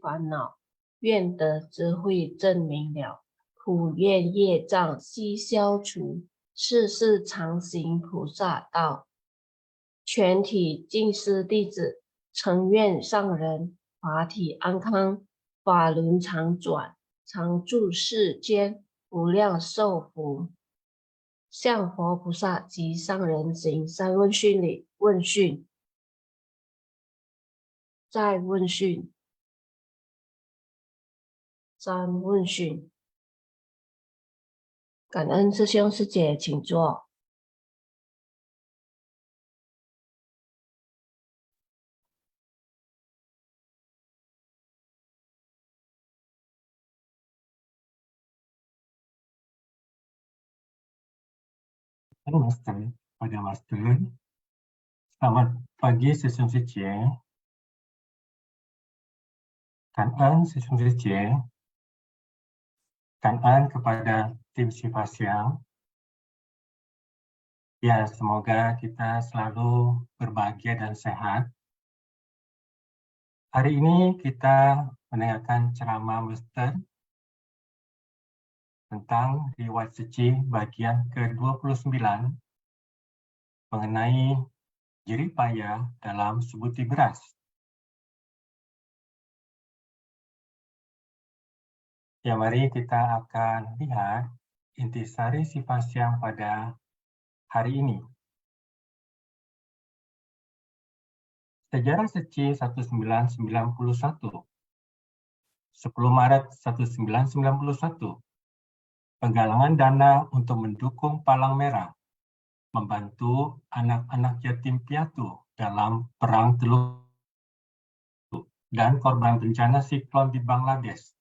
烦恼，愿得智慧证明了，苦愿业障悉消除，世世常行菩萨道。全体净师弟子，诚愿上人法体安康，法轮常转，常住世间，无量寿福。向佛菩萨及上人行三问讯礼。问讯，再问讯，三问讯。感恩师兄师姐，请坐。Master, pada Master. Selamat pagi Sư Sư姐. Cảm ơn Sư Sư姐. Cảm ơn kepada tim Siva Siang. Ya, semoga kita selalu berbahagia dan sehat. Hari ini kita mendengarkan ceramah Master tentang riwayat suci bagian ke-29 mengenai jerih payah dalam sebutir beras. Ya, mari kita akan lihat intisari Siva Siang pada hari ini. Sejarah suci 1991, 10 Maret 1991, penggalangan dana untuk mendukung Palang Merah, membantu anak-anak yatim piatu dalam Perang Teluk dan korban bencana siklon di Bangladesh.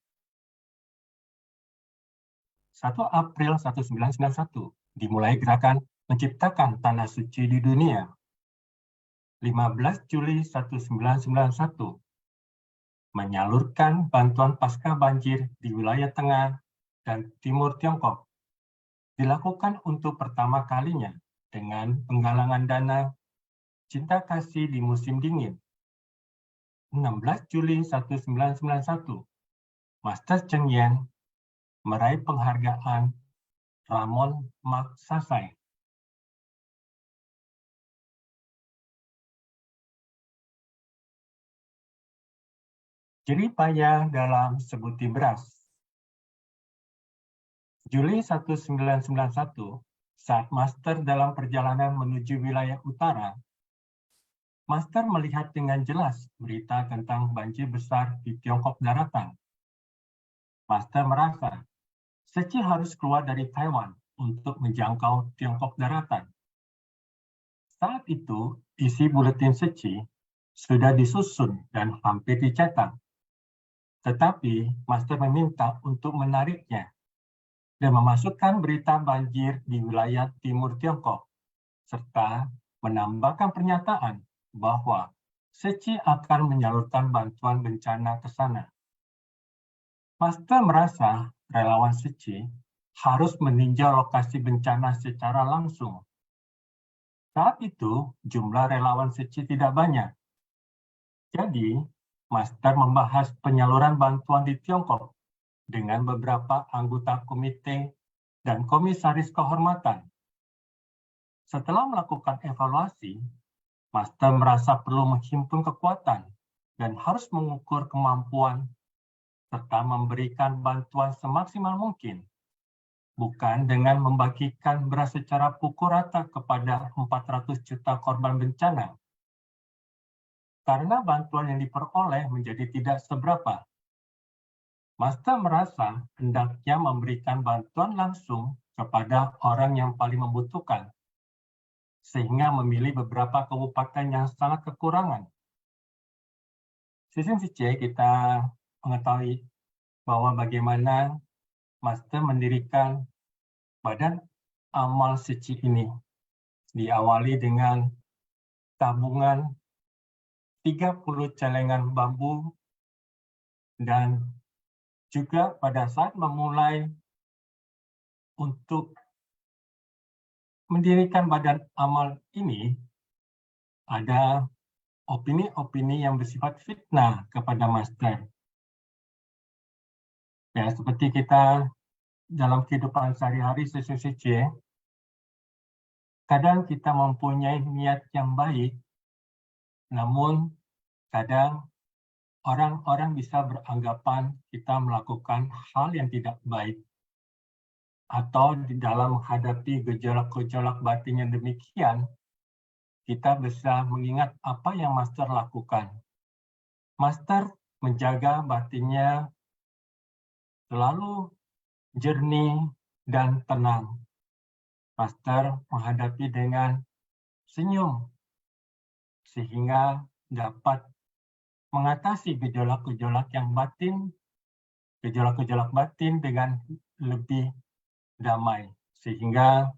1 April 1991, dimulai gerakan menciptakan tanah suci di dunia. 15 Juli 1991, menyalurkan bantuan pasca banjir di wilayah tengah dan timur Tiongkok. Dilakukan untuk pertama kalinya dengan penggalangan dana cinta kasih di musim dingin. 16 Juli 1991, Master Cheng Yen meraih penghargaan Ramon Magsaysay. Jerih payah dalam sebutir beras. Juli 1991, saat Master dalam perjalanan menuju wilayah utara, Master melihat dengan jelas berita tentang banjir besar di Tiongkok daratan. Master merasa Seci harus keluar dari Taiwan untuk menjangkau Tiongkok daratan. Saat itu, isi buletin Seci sudah disusun dan hampir dicetak. Tetapi Master meminta untuk menariknya dan memasukkan berita banjir di wilayah timur Tiongkok, serta menambahkan pernyataan bahwa Seci akan menyalurkan bantuan bencana ke sana. Master merasa relawan Seci harus meninjau lokasi bencana secara langsung. Saat itu, jumlah relawan Seci tidak banyak. Jadi, Master membahas penyaluran bantuan di Tiongkok dengan beberapa anggota komite dan komisaris kehormatan. Setelah melakukan evaluasi, Master merasa perlu menghimpun kekuatan dan harus mengukur kemampuan serta memberikan bantuan semaksimal mungkin, bukan dengan membagikan beras secara pukul rata kepada 400 juta korban bencana. Karena bantuan yang diperoleh menjadi tidak seberapa, Master merasa hendaknya memberikan bantuan langsung kepada orang yang paling membutuhkan, sehingga memilih beberapa kabupaten yang sangat kekurangan. Sisi C kita mengetahui bahwa bagaimana Master mendirikan Badan Amal Seci ini. Diawali dengan tabungan 30 celengan bambu, dan juga pada saat memulai untuk mendirikan badan amal ini, ada opini-opini yang bersifat fitnah kepada Master. Ya, seperti kita dalam kehidupan sehari-hari Siswi C, kadang kita mempunyai niat yang baik, namun kadang orang-orang bisa beranggapan kita melakukan hal yang tidak baik, atau di dalam menghadapi gejolak-gejolak batin yang demikian, kita bisa mengingat apa yang Master lakukan. Master menjaga batinnya selalu jernih dan tenang. Master menghadapi dengan senyum, sehingga dapat mengatasi gejolak-gejolak batin dengan lebih damai, sehingga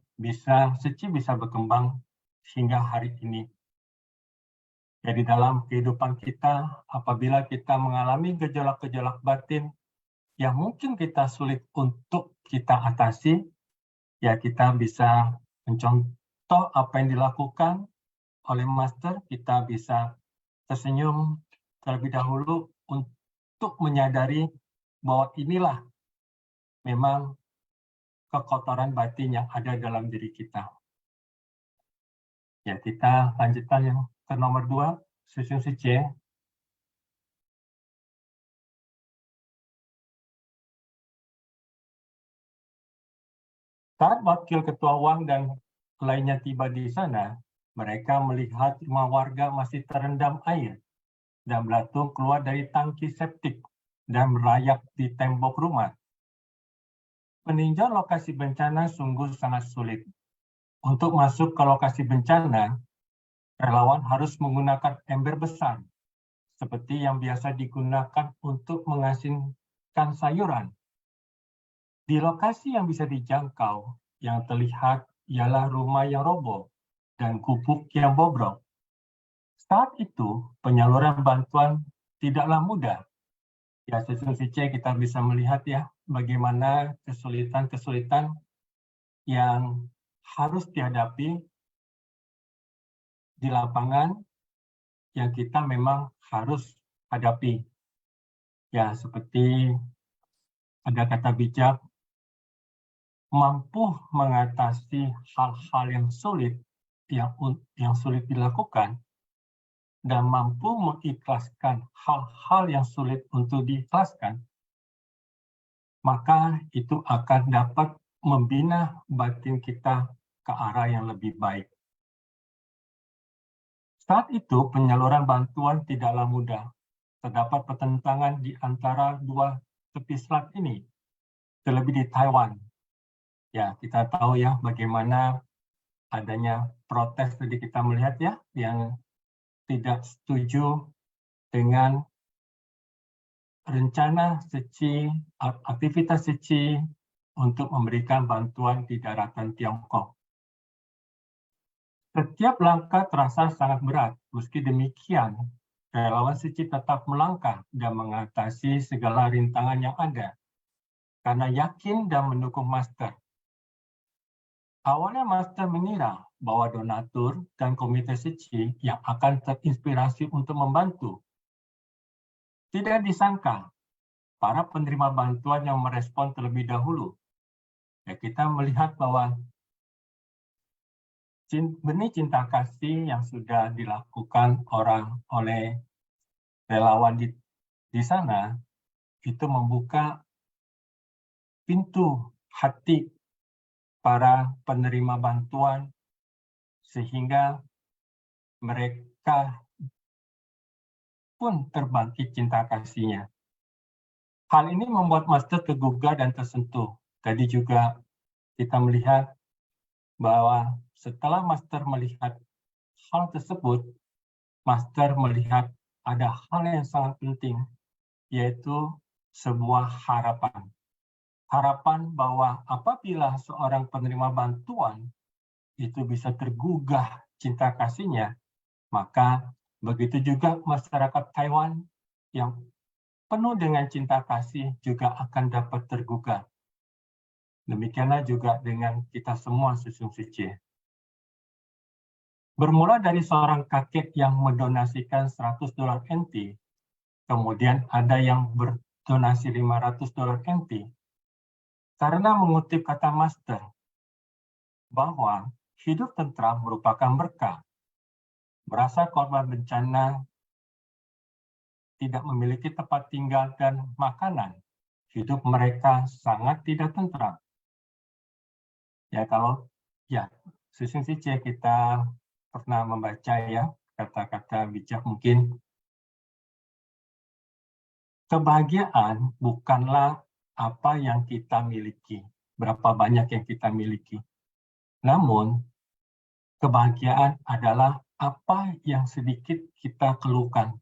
Seci bisa berkembang hingga hari ini. Jadi dalam kehidupan kita, apabila kita mengalami gejolak-gejolak batin yang mungkin kita sulit untuk kita atasi, ya kita bisa mencontoh apa yang dilakukan oleh Master. Kita bisa tersenyum terlebih dahulu untuk menyadari bahwa inilah memang kekotoran batin yang ada dalam diri kita. Ya, kita lanjutkan yang ke nomor 2, Siswi C. Saat Wakil Ketua Uang dan lainnya tiba di sana, mereka melihat rumah warga masih terendam air dan belatung keluar dari tangki septik dan merayap di tembok rumah. Peninjau lokasi bencana sungguh sangat sulit. Untuk masuk ke lokasi bencana, relawan harus menggunakan ember besar, seperti yang biasa digunakan untuk mengasinkan sayuran. Di lokasi yang bisa dijangkau, yang terlihat ialah rumah yang roboh dan gubuk yang bobrok. Saat itu, penyaluran bantuan tidaklah mudah. Ya, Siswi C kita bisa melihat ya, bagaimana kesulitan-kesulitan yang harus dihadapi di lapangan yang kita memang harus hadapi. Ya, seperti ada kata bijak, mampu mengatasi hal-hal yang sulit dilakukan, dan mampu mengikhlaskan hal-hal yang sulit untuk diikhlaskan, maka itu akan dapat membina batin kita ke arah yang lebih baik. Saat itu, penyaluran bantuan tidaklah mudah. Terdapat pertentangan di antara dua tepi selat ini, terlebih di Taiwan. Ya, kita tahu ya bagaimana adanya protes tadi kita melihat ya, yang tidak setuju dengan rencana aktivitas Seci untuk memberikan bantuan di daratan Tiongkok. Setiap langkah terasa sangat berat. Meski demikian, relawan Seci tetap melangkah dan mengatasi segala rintangan yang ada, karena yakin dan mendukung Master. Awalnya Master mengira bahwa donatur dan komite Seci yang akan terinspirasi untuk membantu. Tidak disangka, para penerima bantuan yang merespon terlebih dahulu. Ya, kita melihat bahwa benih cinta kasih yang sudah dilakukan oleh relawan di sana itu membuka pintu hati para penerima bantuan sehingga mereka pun terbangkit cinta kasihnya. Hal ini membuat Master tergugah dan tersentuh. Tadi juga kita melihat bahwa setelah Master melihat hal tersebut, Master melihat ada hal yang sangat penting, yaitu sebuah harapan. Harapan bahwa apabila seorang penerima bantuan itu bisa tergugah cinta kasihnya, maka begitu juga masyarakat Taiwan yang penuh dengan cinta kasih juga akan dapat tergugah. Demikianlah juga dengan kita semua Siswi C. Bermula dari seorang kakek yang mendonasikan $100 NT, kemudian ada yang donasi $500 NT karena mengutip kata Master bahwa hidup tentram merupakan berkah. Merasa korban bencana tidak memiliki tempat tinggal dan makanan, hidup mereka sangat tidak tentram. Ya, kalau Susun C kita pernah membaca ya kata-kata bijak mungkin. Kebahagiaan bukanlah apa yang kita miliki, berapa banyak yang kita miliki. Namun, kebahagiaan adalah apa yang sedikit kita keluhkan.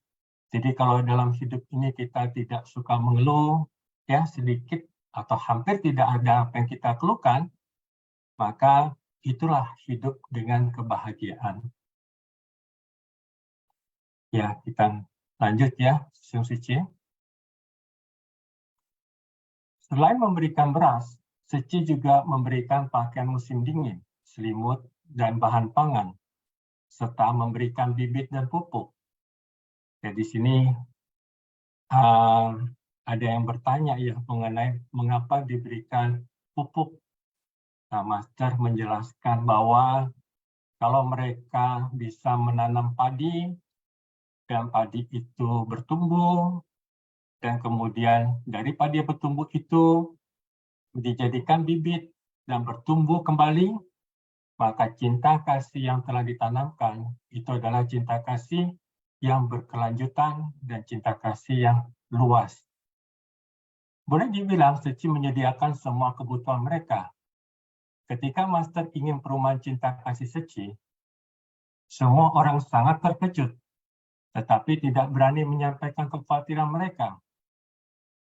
Jadi kalau dalam hidup ini kita tidak suka mengeluh, ya sedikit atau hampir tidak ada apa yang kita keluhkan, maka itulah hidup dengan kebahagiaan. Ya, kita lanjut ya, Susun C. Selain memberikan beras, Seci juga memberikan pakaian musim dingin, selimut, dan bahan pangan, serta memberikan bibit dan pupuk. Ya, di sini ada yang bertanya ya mengenai mengapa diberikan pupuk. Nah, Master menjelaskan bahwa kalau mereka bisa menanam padi, dan padi itu bertumbuh, dan kemudian dari padi yang bertumbuh itu dijadikan bibit dan bertumbuh kembali, maka cinta kasih yang telah ditanamkan itu adalah cinta kasih yang berkelanjutan dan cinta kasih yang luas. Boleh dibilang Seci menyediakan semua kebutuhan mereka. Ketika Master ingin perumahan cinta kasih Seci, semua orang sangat terkejut, tetapi tidak berani menyampaikan kekhawatiran mereka.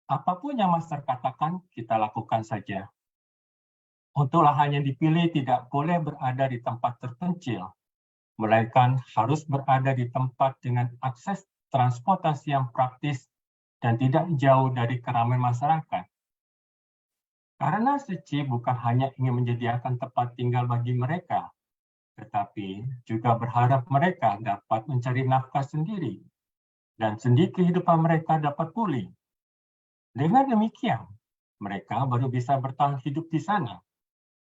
Apapun yang Master katakan, kita lakukan saja. Untuk lahan yang dipilih tidak boleh berada di tempat terpencil, melainkan harus berada di tempat dengan akses transportasi yang praktis dan tidak jauh dari keramaian masyarakat. Karena Seci bukan hanya ingin menyediakan tempat tinggal bagi mereka, tetapi juga berharap mereka dapat mencari nafkah sendiri dan sendi kehidupan mereka dapat pulih. Dengan demikian, mereka baru bisa bertahan hidup di sana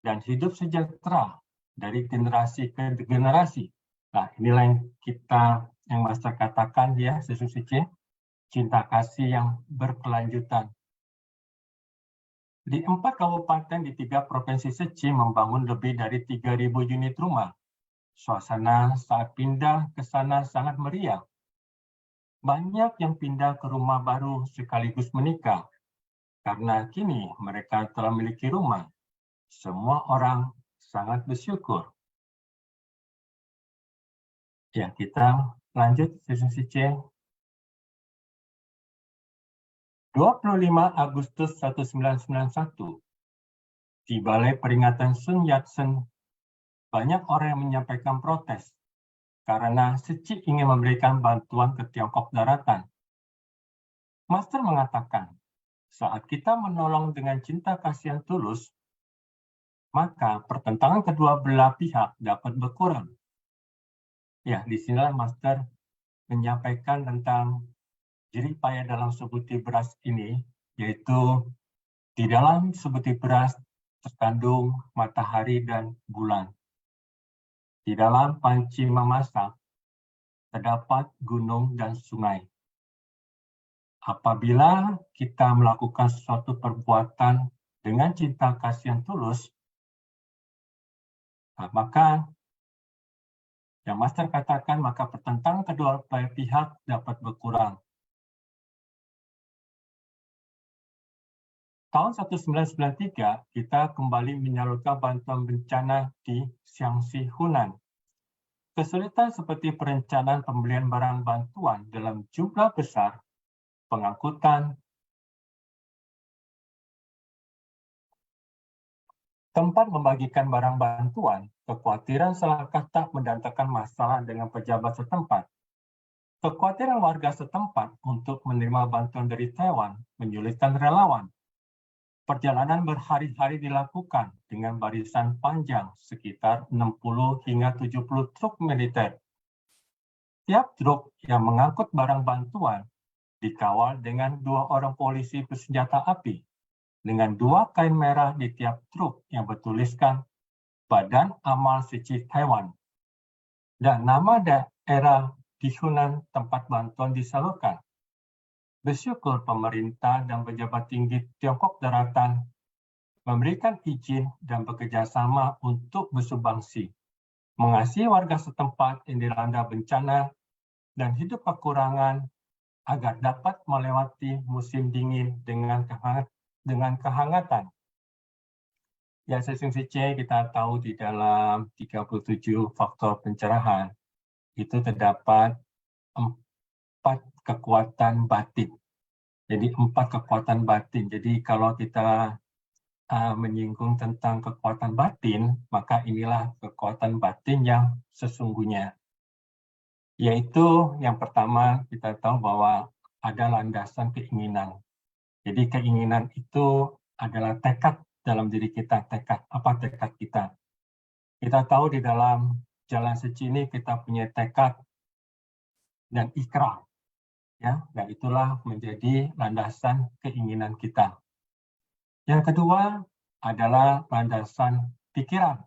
dan hidup sejahtera dari generasi ke generasi. Nah, inilah yang Master katakan ya, Susun C, cinta kasih yang berkelanjutan. Di 4 kabupaten di 3 provinsi Seci membangun lebih dari 3.000 unit rumah. Suasana saat pindah ke sana sangat meriah. Banyak yang pindah ke rumah baru sekaligus menikah, karena kini mereka telah memiliki rumah. Semua orang sangat bersyukur. Ya, kita lanjut Susun C. 25 Agustus 1991, di Balai Peringatan Sun Yat-sen, banyak orang yang menyampaikan protes karena Seci ingin memberikan bantuan ke Tiongkok daratan. Master mengatakan, saat kita menolong dengan cinta kasih yang tulus, maka pertentangan kedua belah pihak dapat berkurang. Ya, disinilah Master menyampaikan tentang jerih payah dalam sebutir beras ini, yaitu di dalam sebutir beras terkandung matahari dan bulan. Di dalam panci memasak, terdapat gunung dan sungai. Apabila kita melakukan suatu perbuatan dengan cinta kasih yang tulus, maka yang Master katakan, maka pertentangan kedua belah pihak dapat berkurang. Tahun 1993, kita kembali menyalurkan bantuan bencana di Shaanxi, Hunan. Kesulitan seperti perencanaan pembelian barang bantuan dalam jumlah besar, pengangkutan, tempat membagikan barang bantuan, kekhawatiran salah kata mendatangkan masalah dengan pejabat setempat. Kekhawatiran warga setempat untuk menerima bantuan dari Taiwan menyulitkan relawan. Perjalanan berhari-hari dilakukan dengan barisan panjang sekitar 60 hingga 70 truk militer. Tiap truk yang mengangkut barang bantuan dikawal dengan 2 orang polisi bersenjata api dengan 2 kain merah di tiap truk yang bertuliskan Badan Amal Suci Taiwan dan nama daerah di Hunan tempat bantuan disalurkan. Bersyukur pemerintah dan pejabat tinggi Tiongkok Daratan memberikan izin dan bekerjasama untuk bersumbangsi, mengasihi warga setempat yang dilanda bencana dan hidup kekurangan agar dapat melewati musim dingin dengan kehangatan. Ya, sesungguhnya C kita tahu di dalam 37 faktor pencerahan itu terdapat 4 kekuatan batin. Jadi 4 kekuatan batin. Jadi kalau kita menyinggung tentang kekuatan batin, maka inilah kekuatan batin yang sesungguhnya. Yaitu yang pertama kita tahu bahwa ada landasan keinginan. Jadi keinginan itu adalah tekad dalam diri kita. Tekad, apa tekad kita? Kita tahu di dalam jalan suci ini kita punya tekad dan ikrar. Ya, dan itulah menjadi landasan keinginan kita. Yang kedua adalah landasan pikiran.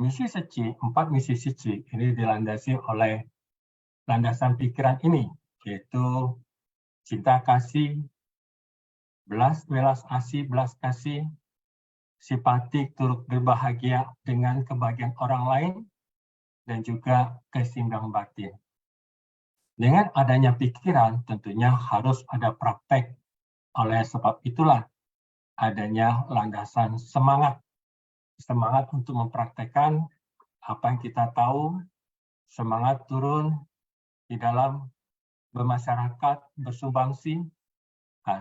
Misi suci, 4 misi suci ini dilandasi oleh landasan pikiran ini, yaitu cinta kasih, belas kasih, simpatik turut berbahagia dengan kebahagiaan orang lain, dan juga keseimbangan batin. Dengan adanya pikiran, tentunya harus ada praktek. Oleh sebab itulah adanya landasan semangat. Semangat untuk mempraktekkan apa yang kita tahu, semangat turun di dalam bermasyarakat, bersumbangsi,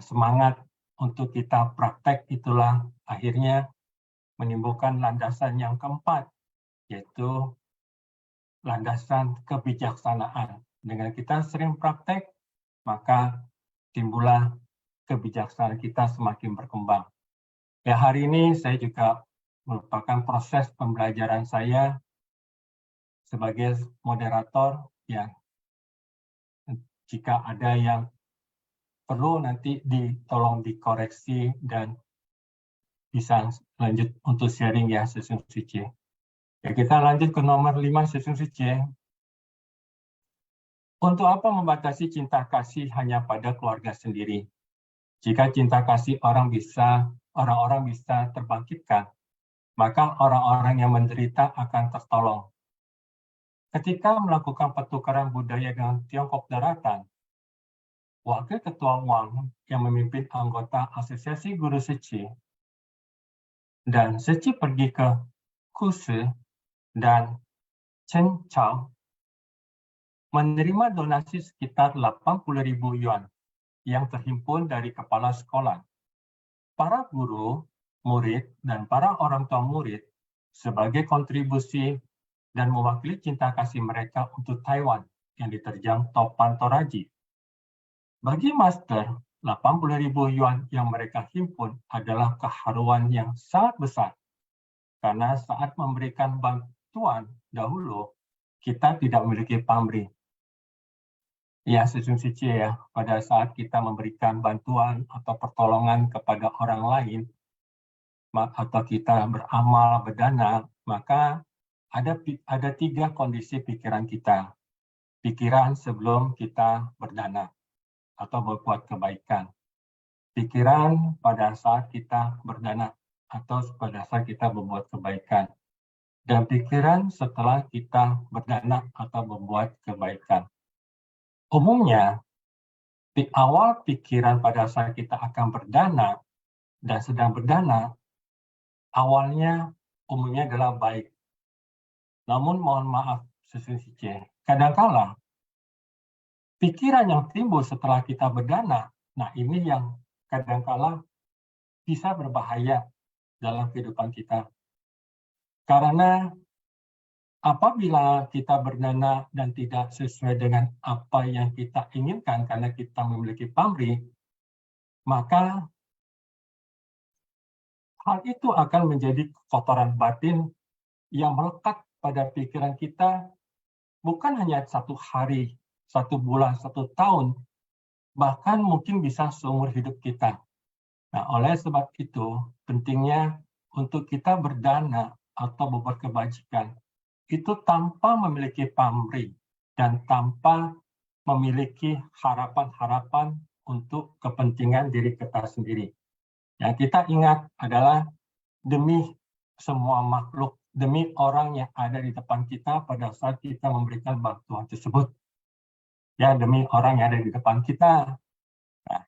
semangat untuk kita praktek itulah akhirnya menimbulkan landasan yang keempat, yaitu landasan kebijaksanaan. Dengan kita sering praktek, maka timbullah kebijaksanaan kita semakin berkembang. Ya, hari ini saya juga merupakan proses pembelajaran saya sebagai moderator. Ya, jika ada yang perlu nanti tolong dikoreksi dan bisa lanjut untuk sharing ya sesung suci. Ya, kita lanjut ke nomor 5 sesung suci. Untuk apa membatasi cinta kasih hanya pada keluarga sendiri? Jika cinta kasih orang-orang bisa terbangkitkan, maka orang-orang yang menderita akan tertolong. Ketika melakukan pertukaran budaya dengan Tiongkok Daratan, Wakil Ketua Wang yang memimpin anggota Asosiasi Guru Suci dan Suci pergi ke Kuse dan Chen Chao menerima donasi sekitar 80.000 yuan yang terhimpun dari kepala sekolah. Para guru, murid, dan para orang tua murid sebagai kontribusi dan mewakili cinta kasih mereka untuk Taiwan yang diterjang Topan Toraji. Bagi master, 80.000 yuan yang mereka himpun adalah keharuan yang sangat besar. Karena saat memberikan bantuan dahulu, kita tidak memiliki pamrih. Ya, sesung suci ya, pada saat kita memberikan bantuan atau pertolongan kepada orang lain, atau kita beramal, berdana, maka ada 3 kondisi pikiran kita. Pikiran sebelum kita berdana atau berbuat kebaikan. Pikiran pada saat kita berdana atau pada saat kita berbuat kebaikan. Dan pikiran setelah kita berdana atau berbuat kebaikan. Umumnya, di awal pikiran pada saat kita akan berdana dan sedang berdana, awalnya umumnya adalah baik. Namun mohon maaf sesungguhnya, kadangkala pikiran yang timbul setelah kita berdana, nah ini yang kadangkala bisa berbahaya dalam kehidupan kita. Karena apabila kita berdana dan tidak sesuai dengan apa yang kita inginkan karena kita memiliki pamrih, maka hal itu akan menjadi kotoran batin yang melekat pada pikiran kita bukan hanya 1 hari, 1 bulan, 1 tahun, bahkan mungkin bisa seumur hidup kita. Nah, oleh sebab itu, pentingnya untuk kita berdana atau berbuat kebajikan itu tanpa memiliki pamrih dan tanpa memiliki harapan-harapan untuk kepentingan diri kita sendiri. Yang kita ingat adalah demi semua makhluk, demi orang yang ada di depan kita pada saat kita memberikan bantuan tersebut. Ya, demi orang yang ada di depan kita. Nah,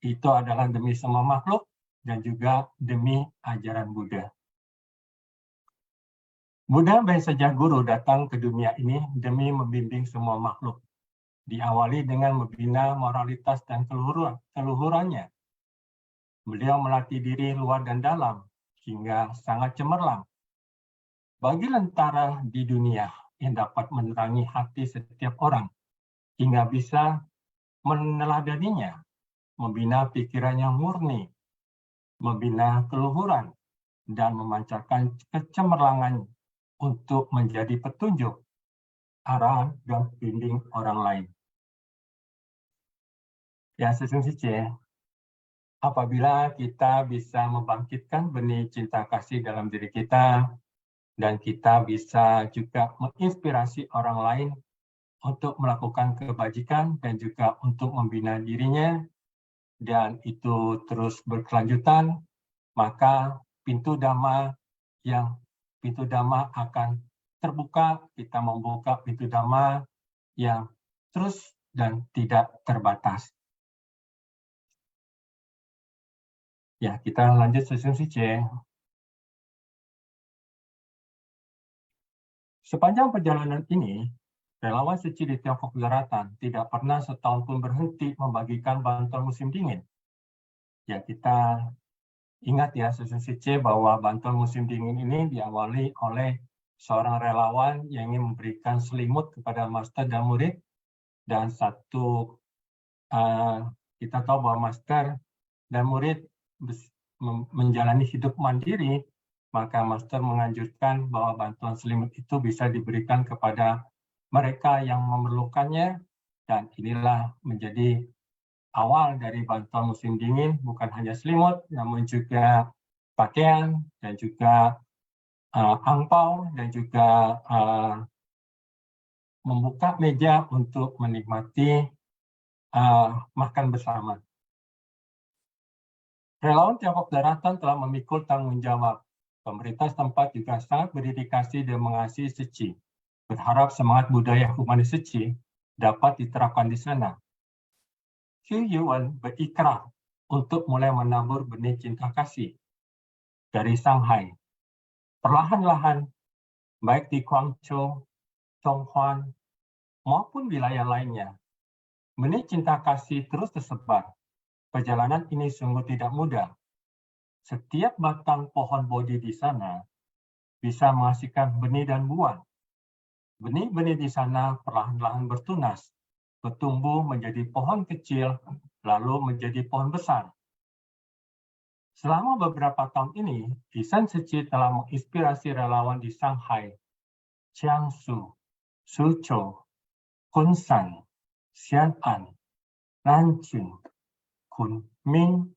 itu adalah demi semua makhluk dan juga demi ajaran Buddha. Buddha Bhaisajya Guru datang ke dunia ini demi membimbing semua makhluk. Diawali dengan membina moralitas dan keluhurannya. Beliau melatih diri luar dan dalam hingga sangat cemerlang. Bagi lentara di dunia yang dapat menerangi hati setiap orang hingga bisa meneladaninya, membina pikiran yang murni, membina keluhuran, dan memancarkan kecemerlangan untuk menjadi petunjuk, arah, dan bimbing orang lain. Ya, sesungguhnya, apabila kita bisa membangkitkan benih cinta kasih dalam diri kita, dan kita bisa juga menginspirasi orang lain untuk melakukan kebajikan dan juga untuk membina dirinya, dan itu terus berkelanjutan, maka pintu Dhamma akan terbuka, kita membuka pintu Dhamma yang terus dan tidak terbatas. Ya, kita lanjut sesi C. Sepanjang perjalanan ini, relawan suci di Tiongkok Daratan tidak pernah setahun pun berhenti membagikan bantuan musim dingin. Ya, kita ingat ya, sesi C, bahwa bantuan musim dingin ini diawali oleh seorang relawan yang ingin memberikan selimut kepada master dan murid, dan kita tahu bahwa master dan murid menjalani hidup mandiri, maka master menganjurkan bahwa bantuan selimut itu bisa diberikan kepada mereka yang memerlukannya, dan inilah menjadi awal dari bantuan musim dingin, bukan hanya selimut, namun juga pakaian, dan juga angpau, dan juga membuka meja untuk menikmati makan bersama. Relawan Tiongkok Daratan telah memikul tanggung jawab. Pemerintah setempat juga sangat berdedikasi dan mengasihi Seci. Berharap semangat budaya humanis Seci dapat diterapkan di sana. Xu Yuan berikrar untuk mulai menabur benih cinta kasih dari Shanghai. Perlahan-lahan, baik di Guangzhou, Zhonghuan, maupun wilayah lainnya, benih cinta kasih terus tersebar. Perjalanan ini sungguh tidak mudah. Setiap batang pohon bodi di sana bisa menghasilkan benih dan buah. Benih-benih di sana perlahan-lahan bertunas, bertumbuh menjadi pohon kecil, lalu menjadi pohon besar. Selama beberapa tahun ini, Lisan Seci telah menginspirasi relawan di Shanghai, Jiangsu, Suzhou, Kunshan, Xi'an, Nanjing, Kunming,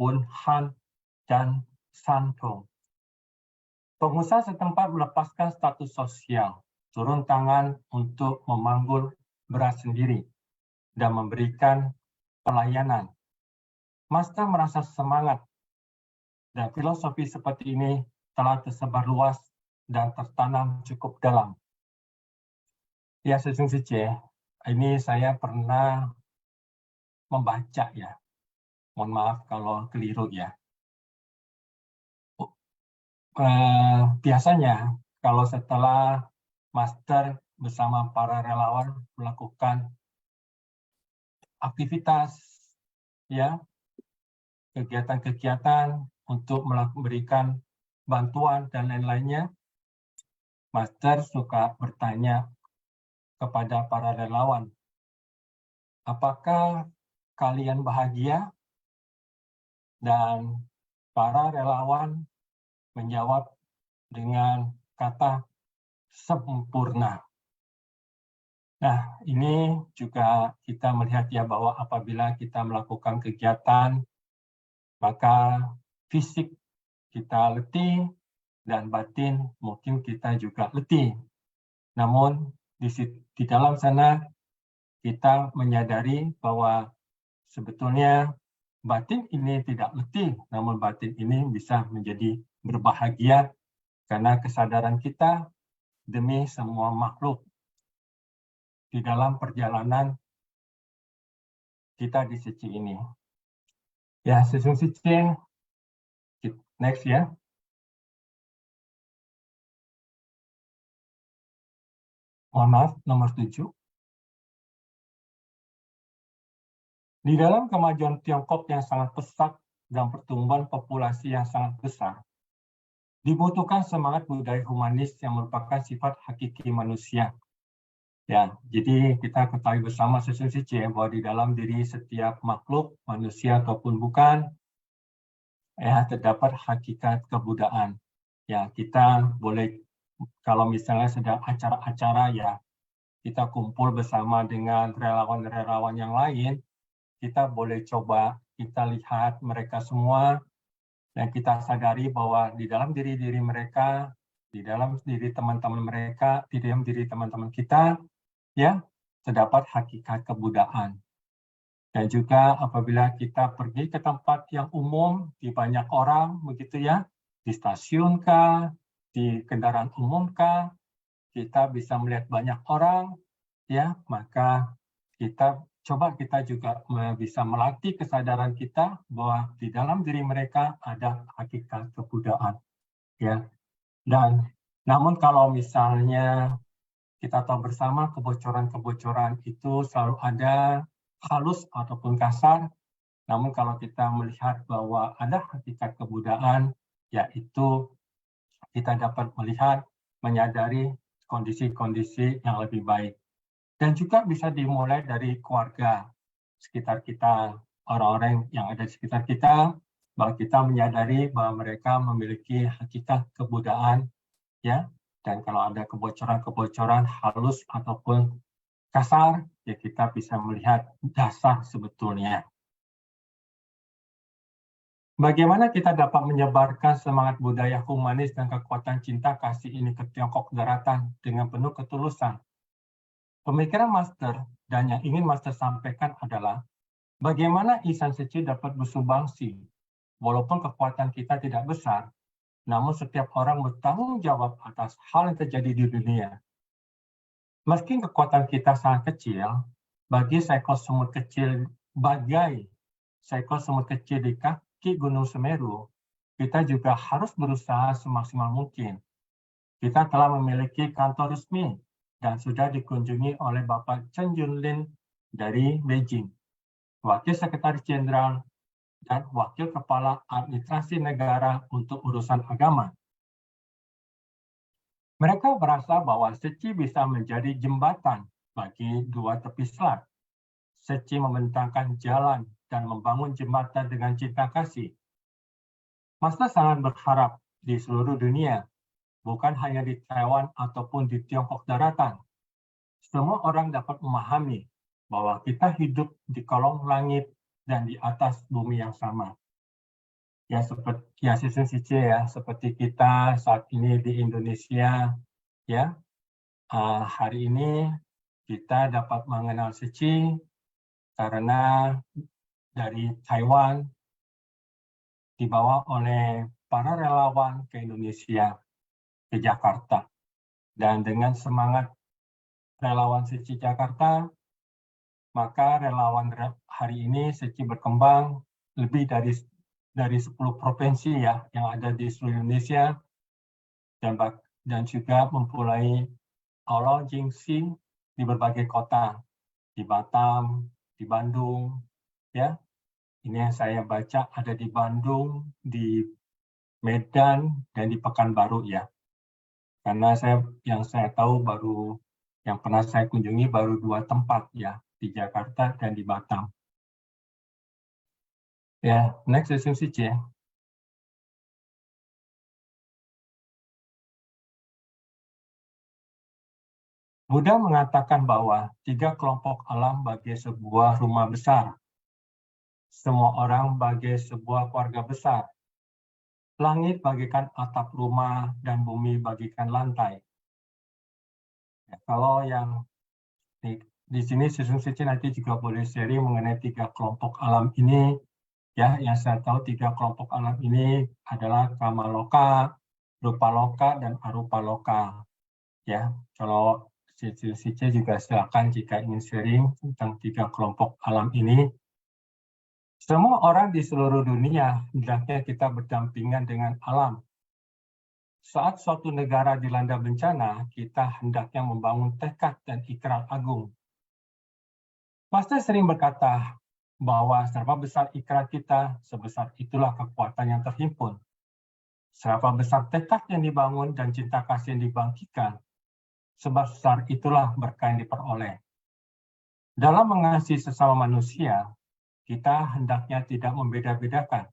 Wuhan, dan Shandong. Pengusaha setempat melepaskan status sosial, turun tangan untuk memanggul beras sendiri, dan memberikan pelayanan. Master merasa semangat, dan filosofi seperti ini telah tersebar luas dan tertanam cukup dalam. Ya, sesungguhnya, ini saya pernah membaca ya. Mohon maaf kalau keliru ya. Biasanya kalau setelah master bersama para relawan melakukan aktivitas, ya, kegiatan-kegiatan untuk memberikan bantuan dan lain-lainnya, master suka bertanya kepada para relawan, apakah kalian bahagia? Dan para relawan menjawab dengan kata sempurna. Nah, ini juga kita melihat ya bahwa apabila kita melakukan kegiatan, maka fisik kita letih dan batin mungkin kita juga letih. Namun di dalam sana kita menyadari bahwa sebetulnya batin ini tidak letih, namun batin ini bisa menjadi berbahagia karena kesadaran kita demi semua makhluk di dalam perjalanan kita di Sici ini. Ya, Sesung Sici, next ya. Mohon maaf, nomor 7. Di dalam kemajuan Tiongkok yang sangat pesat dan pertumbuhan populasi yang sangat besar, dibutuhkan semangat budaya humanis yang merupakan sifat hakiki manusia. Ya, jadi kita ketahui bersama Sesung Sici bahwa di dalam diri setiap makhluk, manusia ataupun bukan, ya terdapat hakikat kebudayaan. Ya, kita boleh kalau misalnya sedang acara-acara ya, kita kumpul bersama dengan relawan-relawan yang lain, kita boleh coba kita lihat mereka semua dan kita sadari bahwa di dalam diri-diri mereka, di dalam diri teman-teman mereka, di dalam diri teman-teman kita, ya terdapat hakikat kebudayaan. Dan juga apabila kita pergi ke tempat yang umum, di banyak orang, begitu ya, di stasiun kah, di kendaraan umum kah, kita bisa melihat banyak orang, ya, maka kita juga bisa melatih kesadaran kita bahwa di dalam diri mereka ada hakikat kebudayaan, ya. Dan namun kalau misalnya kita tahu bersama kebocoran-kebocoran itu selalu ada, halus ataupun kasar, namun kalau kita melihat bahwa ada hakikat kebudayaan, yaitu kita dapat melihat, menyadari kondisi-kondisi yang lebih baik. Dan juga bisa dimulai dari keluarga sekitar kita, orang-orang yang ada di sekitar kita, bahwa kita menyadari bahwa mereka memiliki hakikat kebudayaan, ya. Dan kalau ada kebocoran-kebocoran halus ataupun kasar, ya kita bisa melihat dasar sebetulnya. Bagaimana kita dapat menyebarkan semangat budaya humanis dan kekuatan cinta kasih ini ke Tiongkok daratan dengan penuh ketulusan? Pemikiran Master dan yang ingin Master sampaikan adalah bagaimana Ihsan Sici dapat bersumbangsi. Walaupun kekuatan kita tidak besar, namun setiap orang bertanggung jawab atas hal yang terjadi di dunia. Meski kekuatan kita sangat kecil, bagi seekor semut kecil di kaki Gunung Semeru, kita juga harus berusaha semaksimal mungkin. Kita telah memiliki kantor resmi dan sudah dikunjungi oleh Bapak Chen Junlin dari Beijing, Wakil Sekretaris Jenderal dan Wakil Kepala Administrasi Negara untuk Urusan Agama. Mereka merasa bahwa Sici bisa menjadi jembatan bagi dua tepi selat. Sici membentangkan jalan dan membangun jembatan dengan cinta kasih. Master sangat berharap di seluruh dunia, bukan hanya di Taiwan ataupun di Tiongkok daratan, semua orang dapat memahami bahwa kita hidup di kolong langit dan di atas bumi yang sama. Ya seperti ya Sesung Sici ya, seperti kita saat ini di Indonesia, ya hari ini kita dapat mengenal Sici karena dari Taiwan dibawa oleh para relawan ke Indonesia, ke Jakarta. Dan dengan semangat relawan Sici Jakarta, maka relawan hari ini Sici berkembang lebih dari 10 provinsi ya yang ada di seluruh Indonesia dan juga mempunyai Aula Jingxi di berbagai kota, di Batam, di Bandung, ya. Ini yang saya baca ada di Bandung, di Medan, dan di Pekanbaru ya. Karena yang saya tahu yang pernah saya kunjungi baru 2 tempat ya, di Jakarta dan di Batam. Ya, next Sesung Sici ya. Buddha mengatakan bahwa 3 kelompok alam bagai sebuah rumah besar. Semua orang bagai sebuah keluarga besar. Langit bagikan atap rumah dan bumi bagikan lantai. Ya, kalau yang di sini Susun Sici nanti juga boleh sharing mengenai 3 kelompok alam ini. Ya, yang saya tahu 3 kelompok alam ini adalah Kamaloka, Rupaloka, dan Arupaloka. Ya, kalau Sici juga silakan jika ingin sharing tentang 3 kelompok alam ini. Semua orang di seluruh dunia hendaknya kita berdampingan dengan alam. Saat suatu negara dilanda bencana, kita hendaknya membangun tekad dan ikrar agung. Master sering berkata bahwa seberapa besar ikrar kita, sebesar itulah kekuatan yang terhimpun. Seberapa besar tekad yang dibangun dan cinta kasih yang dibangkitkan, sebesar itulah berkah yang diperoleh. Dalam mengasihi sesama manusia, kita hendaknya tidak membeda-bedakan.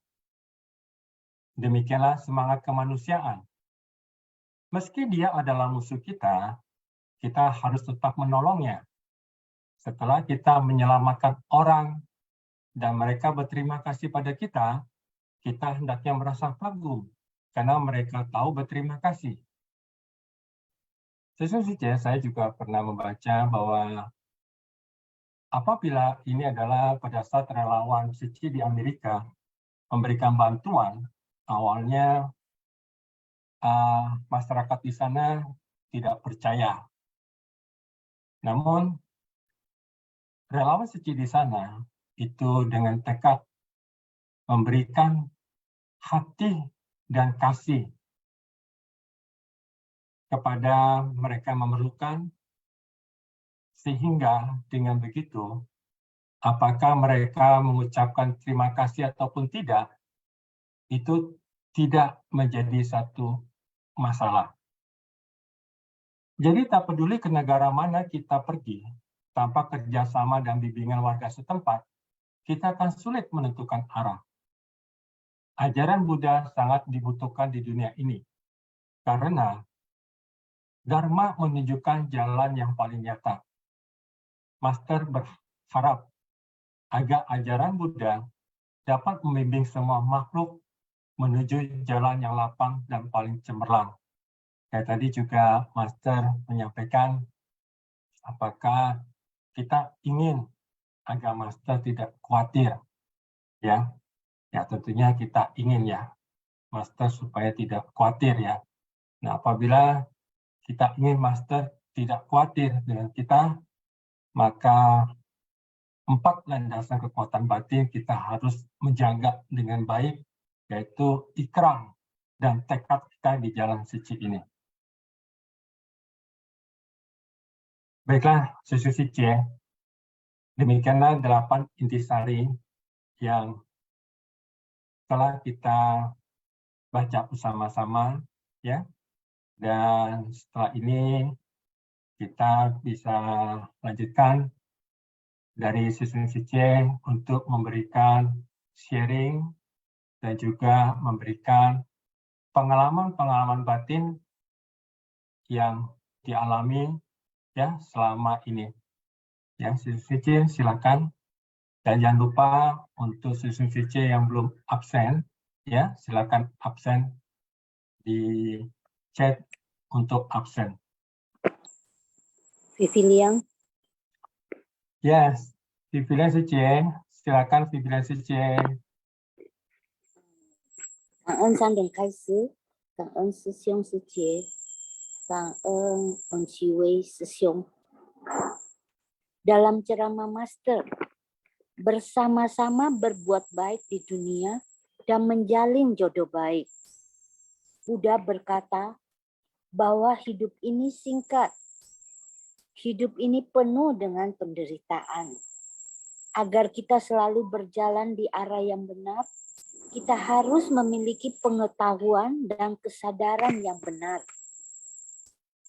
Demikianlah semangat kemanusiaan. Meski dia adalah musuh kita harus tetap menolongnya. Setelah kita menyelamatkan orang dan mereka berterima kasih pada kita hendaknya merasa kagum karena mereka tahu berterima kasih. Sesungguhnya saya juga pernah membaca bahwa apabila ini adalah pada saat relawan suci di Amerika memberikan bantuan, awalnya masyarakat di sana tidak percaya. Namun relawan suci di sana itu dengan tekad memberikan hati dan kasih kepada mereka yang memerlukan, sehingga dengan begitu apakah mereka mengucapkan terima kasih ataupun tidak, itu tidak menjadi satu masalah. Jadi tak peduli ke negara mana kita pergi, tanpa kerjasama dan bimbingan warga setempat, kita akan sulit menentukan arah. Ajaran Buddha sangat dibutuhkan di dunia ini, karena Dharma menunjukkan jalan yang paling nyata. Master berharap agar ajaran Buddha dapat membimbing semua makhluk menuju jalan yang lapang dan paling cemerlang. Kayak tadi juga Master menyampaikan apakah kita ingin agar Master tidak khawatir, ya tentunya kita ingin ya Master supaya tidak khawatir ya. Nah, apabila kita ingin Master tidak khawatir dengan kita, maka 4 landasan kekuatan batin kita harus menjaga dengan baik, yaitu ikrar dan tekad kita di jalan suci ini. Baiklah, susu suci ya. Demikianlah 8 intisari yang telah kita baca bersama-sama ya. Dan setelah ini kita bisa lanjutkan dari susu suci untuk memberikan sharing dan juga memberikan pengalaman-pengalaman batin yang dialami ya selama ini. Ya, suci silakan. Dan jangan lupa untuk suci yang belum absen, ya silakan absen di chat untuk absen. Viviliang. Yes, Viviliang suci, silakan Viviliang suci. 感恩3点开始，感恩师兄师姐，感恩文奇威师兄。Dalam ceramah Master, bersama-sama berbuat baik di dunia dan menjalin jodoh baik. Buddha berkata bahwa hidup ini singkat. Hidup ini penuh dengan penderitaan. Agar kita selalu berjalan di arah yang benar, kita harus memiliki pengetahuan dan kesadaran yang benar.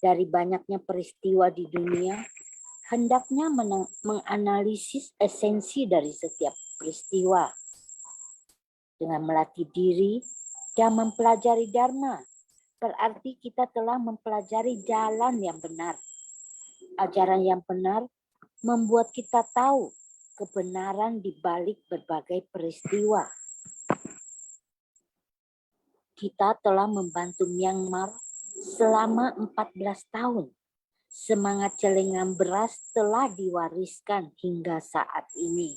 Dari banyaknya peristiwa di dunia, hendaknya menganalisis esensi dari setiap peristiwa. Dengan melatih diri dan mempelajari Dharma, berarti kita telah mempelajari jalan yang benar. Ajaran yang benar membuat kita tahu kebenaran di balik berbagai peristiwa. Kita telah membantu Myanmar selama 14 tahun. Semangat celengan beras telah diwariskan hingga saat ini.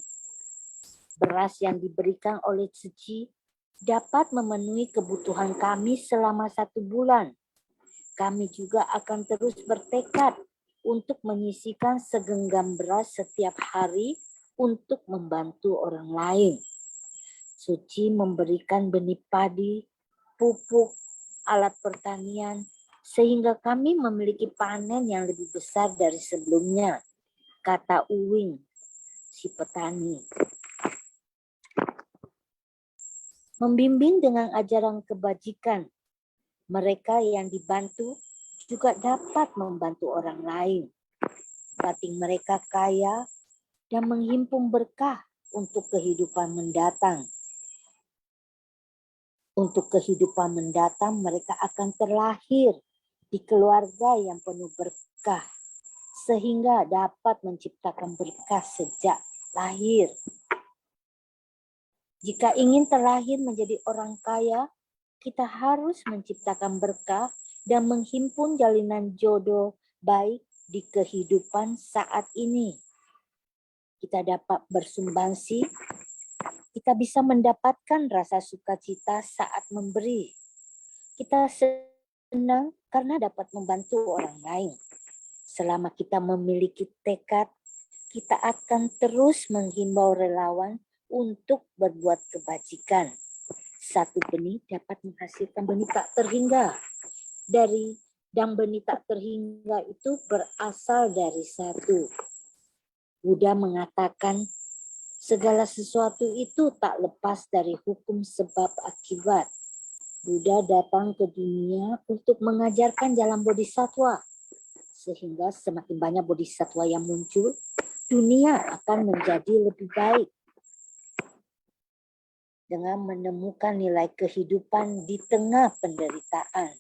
Beras yang diberikan oleh Tzu Chi dapat memenuhi kebutuhan kami selama 1 bulan. Kami juga akan terus bertekad untuk menyisihkan segenggam beras setiap hari untuk membantu orang lain. Tzu Chi memberikan benih padi, pupuk, alat pertanian, sehingga kami memiliki panen yang lebih besar dari sebelumnya, kata Uwing, si petani. Membimbing dengan ajaran kebajikan, mereka yang dibantu juga dapat membantu orang lain. Batin mereka kaya dan menghimpun berkah untuk kehidupan mendatang. Untuk kehidupan mendatang, mereka akan terlahir di keluarga yang penuh berkah, sehingga dapat menciptakan berkah sejak lahir. Jika ingin terlahir menjadi orang kaya, kita harus menciptakan berkah dan menghimpun jalinan jodoh baik di kehidupan saat ini. Kita dapat bersumbangsi, kita bisa mendapatkan rasa sukacita saat memberi. Kita senang karena dapat membantu orang lain. Selama kita memiliki tekad, kita akan terus menghimbau relawan untuk berbuat kebajikan. 1 benih dapat menghasilkan benih tak terhingga. Dan benih tak terhingga itu berasal dari 1. Buddha mengatakan segala sesuatu itu tak lepas dari hukum sebab akibat. Buddha datang ke dunia untuk mengajarkan jalan bodhisattva. Sehingga semakin banyak bodhisattva yang muncul, dunia akan menjadi lebih baik. Dengan menemukan nilai kehidupan di tengah penderitaan,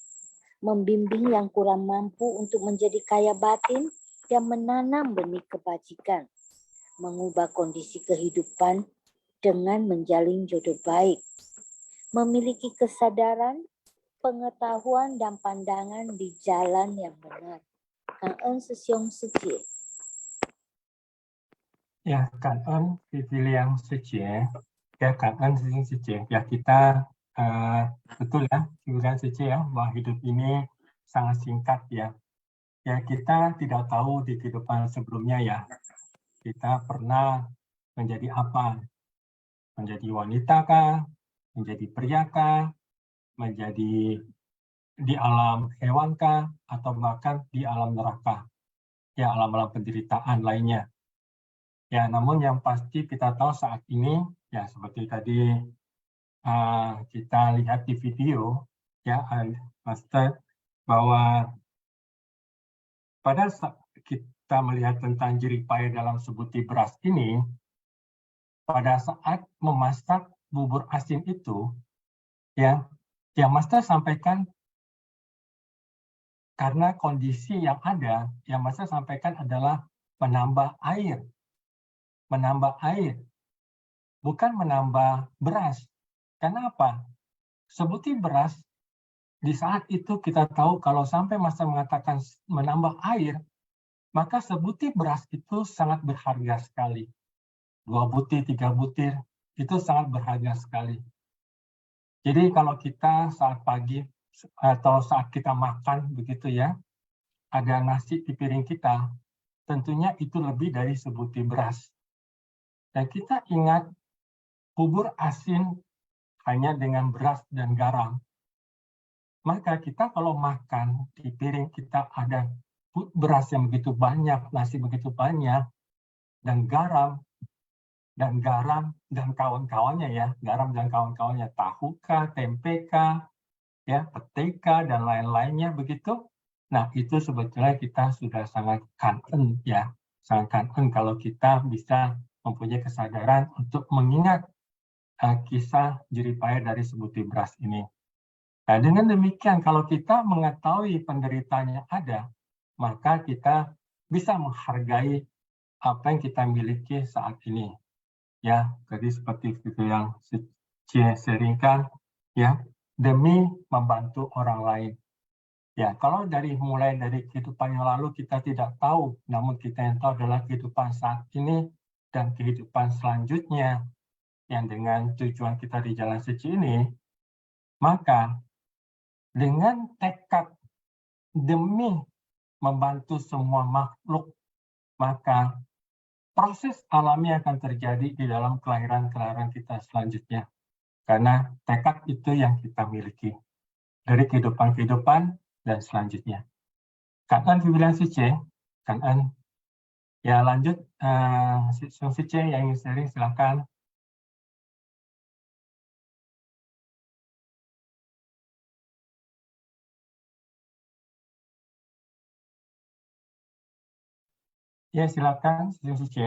membimbing yang kurang mampu untuk menjadi kaya batin dan menanam benih kebajikan, mengubah kondisi kehidupan dengan menjalin jodoh baik, memiliki kesadaran, pengetahuan dan pandangan di jalan yang benar. Cảm ơn sư Siong sư chị. Ya, cảm ơn Vivian Sucie. Ya, cảm ơn Sucie. Ya, kita betul ya, Vivian Sucie ya, bahwa hidup ini sangat singkat ya. Ya, kita tidak tahu di kehidupan sebelumnya ya, kita pernah menjadi apa? Menjadi wanita kah? Menjadi pria kah? Menjadi di alam hewan kah? Atau bahkan di alam neraka? Ya, alam-alam penderitaan lainnya. Ya, namun yang pasti kita tahu saat ini, ya seperti tadi kita lihat di video, ya Master, bahwa pada saat kita melihat tentang jerih payah dalam sebutir beras ini, pada saat memasak bubur asin itu, ya, yang Master sampaikan karena kondisi yang ada, yang Master sampaikan adalah menambah air, bukan menambah beras. Kenapa? Sebutir beras, di saat itu kita tahu kalau sampai Master mengatakan menambah air, maka sebutir beras itu sangat berharga sekali. 2 butir, 3 butir, itu sangat berharga sekali. Jadi kalau kita saat pagi atau saat kita makan begitu ya, ada nasi di piring kita, tentunya itu lebih dari sebutir beras. Dan kita ingat bubur asin hanya dengan beras dan garam. Maka kita kalau makan di piring kita ada beras yang begitu banyak, nasi begitu banyak, dan garam dan kawan-kawannya ya, garam dan kawan-kawannya, tahu kah, tempe kah, ya, pete kah, dan lain-lainnya begitu. Nah, itu sebetulnya kita sudah sangat kangen ya, sangat kangen kalau kita bisa mempunyai kesadaran untuk mengingat kisah jerih payah dari sebutir beras ini. Nah, dengan demikian kalau kita mengetahui penderitaannya ada, maka kita bisa menghargai apa yang kita miliki saat ini. Ya, jadi seperti itu yang saya sharingkan, ya, demi membantu orang lain. Ya, kalau mulai dari kehidupan yang lalu kita tidak tahu, namun kita yang tahu adalah kehidupan saat ini dan kehidupan selanjutnya yang dengan tujuan kita di jalan suci ini, maka dengan tekad demi membantu semua makhluk, maka proses alami akan terjadi di dalam kelahiran-kelahiran kita selanjutnya. Karena tekad itu yang kita miliki dari kehidupan-kehidupan dan selanjutnya. Cảm ơn Vivian Suci. Cảm ơn. Ya, lanjut. Suci yang ingin sharing, silakan. Ya, silakan, Suci.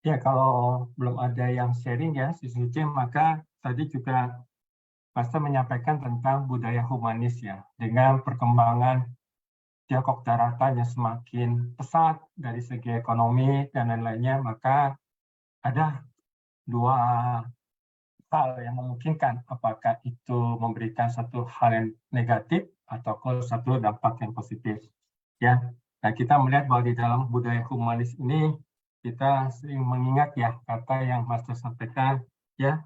Ya, kalau belum ada yang sharing ya, Suci, maka tadi juga Pastor menyampaikan tentang budaya humanis ya, dengan perkembangan Tiongkok daratan yang semakin pesat dari segi ekonomi dan lain-lainnya, maka ada dua hal yang memungkinkan, apakah itu memberikan satu hal yang negatif atau satu dampak yang positif. Ya, nah kita melihat bahwa di dalam budaya humanis ini kita sering mengingat ya kata yang Master sampaikan, ya,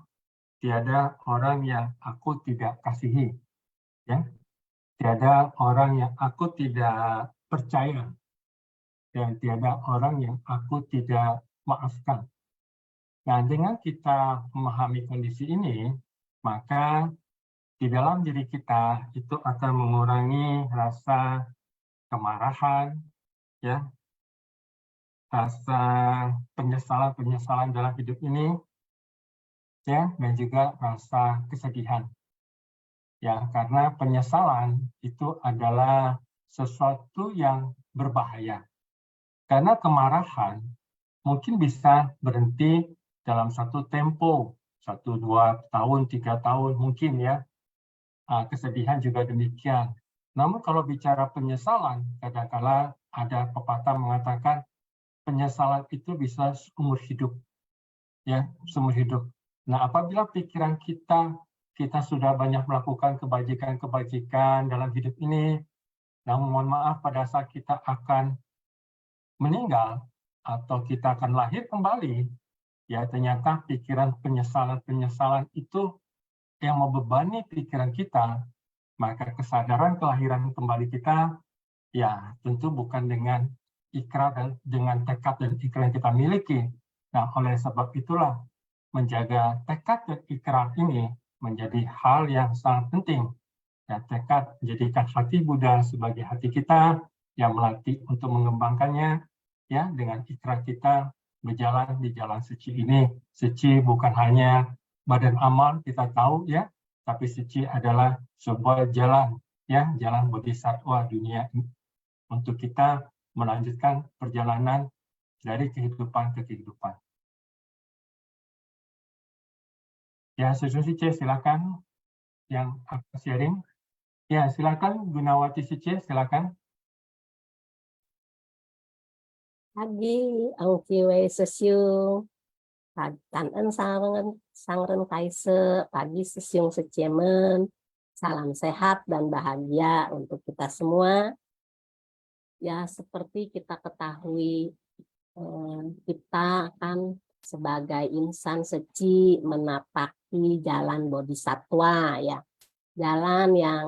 tiada orang yang aku tidak kasihi, ya, tiada orang yang aku tidak percaya, dan tiada orang yang aku tidak maafkan. Nah, dengan kita memahami kondisi ini, maka di dalam diri kita itu akan mengurangi rasa kemarahan, ya, rasa penyesalan dalam hidup ini, ya, dan juga rasa kesedihan. Ya, karena penyesalan itu adalah sesuatu yang berbahaya. Karena kemarahan mungkin bisa berhenti dalam satu tempo, 1-2 tahun, 3 tahun mungkin ya. Kesedihan juga demikian. Namun kalau bicara penyesalan, kadang-kala ada pepatah mengatakan penyesalan itu bisa seumur hidup, ya, seumur hidup. Nah, apabila pikiran kita sudah banyak melakukan kebajikan-kebajikan dalam hidup ini, namun mohon maaf pada saat kita akan meninggal atau kita akan lahir kembali, ya ternyata pikiran penyesalan itu yang membebani pikiran kita, maka kesadaran kelahiran kembali kita ya tentu bukan dengan ikrar dan dengan tekad dan ikrar yang kita miliki. Nah, oleh sebab itulah menjaga tekad dan ikrar ini menjadi hal yang sangat penting. Ya, tekad menjadikan hati Buddha sebagai hati kita yang melatih untuk mengembangkannya ya dengan ikrar kita berjalan di jalan suci ini. Suci bukan hanya badan amal kita tahu ya, tapi suci adalah sebuah jalan ya, jalan bodhisattva dunia ini untuk kita melanjutkan perjalanan dari kehidupan ke kehidupan. Ya, Suci, silakan yang akan sharing. Ya, silakan Gunawati Suci, silakan. Pagi, ang kiwe sesyung. Tanan sangren kaise, pagi sesyung secemen. Salam sehat dan bahagia untuk kita semua. Ya, seperti kita ketahui, kita akan sebagai insan suci menapaki jalan bodhisattva ya, jalan yang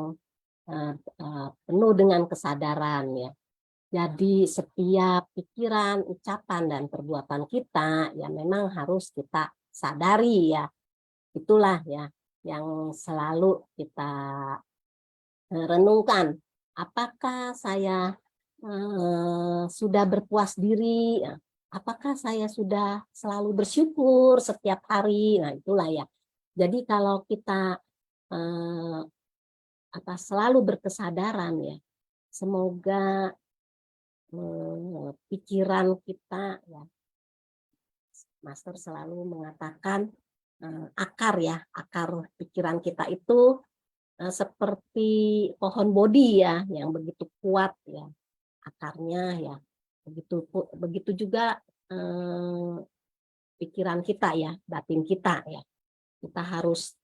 penuh dengan kesadaran ya. Jadi setiap pikiran, ucapan dan perbuatan kita ya memang harus kita sadari ya. Itulah ya yang selalu kita renungkan. Apakah saya sudah berpuas diri? Apakah saya sudah selalu bersyukur setiap hari? Nah, itulah ya. Jadi kalau kita selalu berkesadaran ya, semoga pikiran kita, ya, Master selalu mengatakan akar pikiran kita itu seperti pohon bodi ya, yang begitu kuat ya akarnya ya. Begitu juga pikiran kita ya, batin kita ya. Kita harus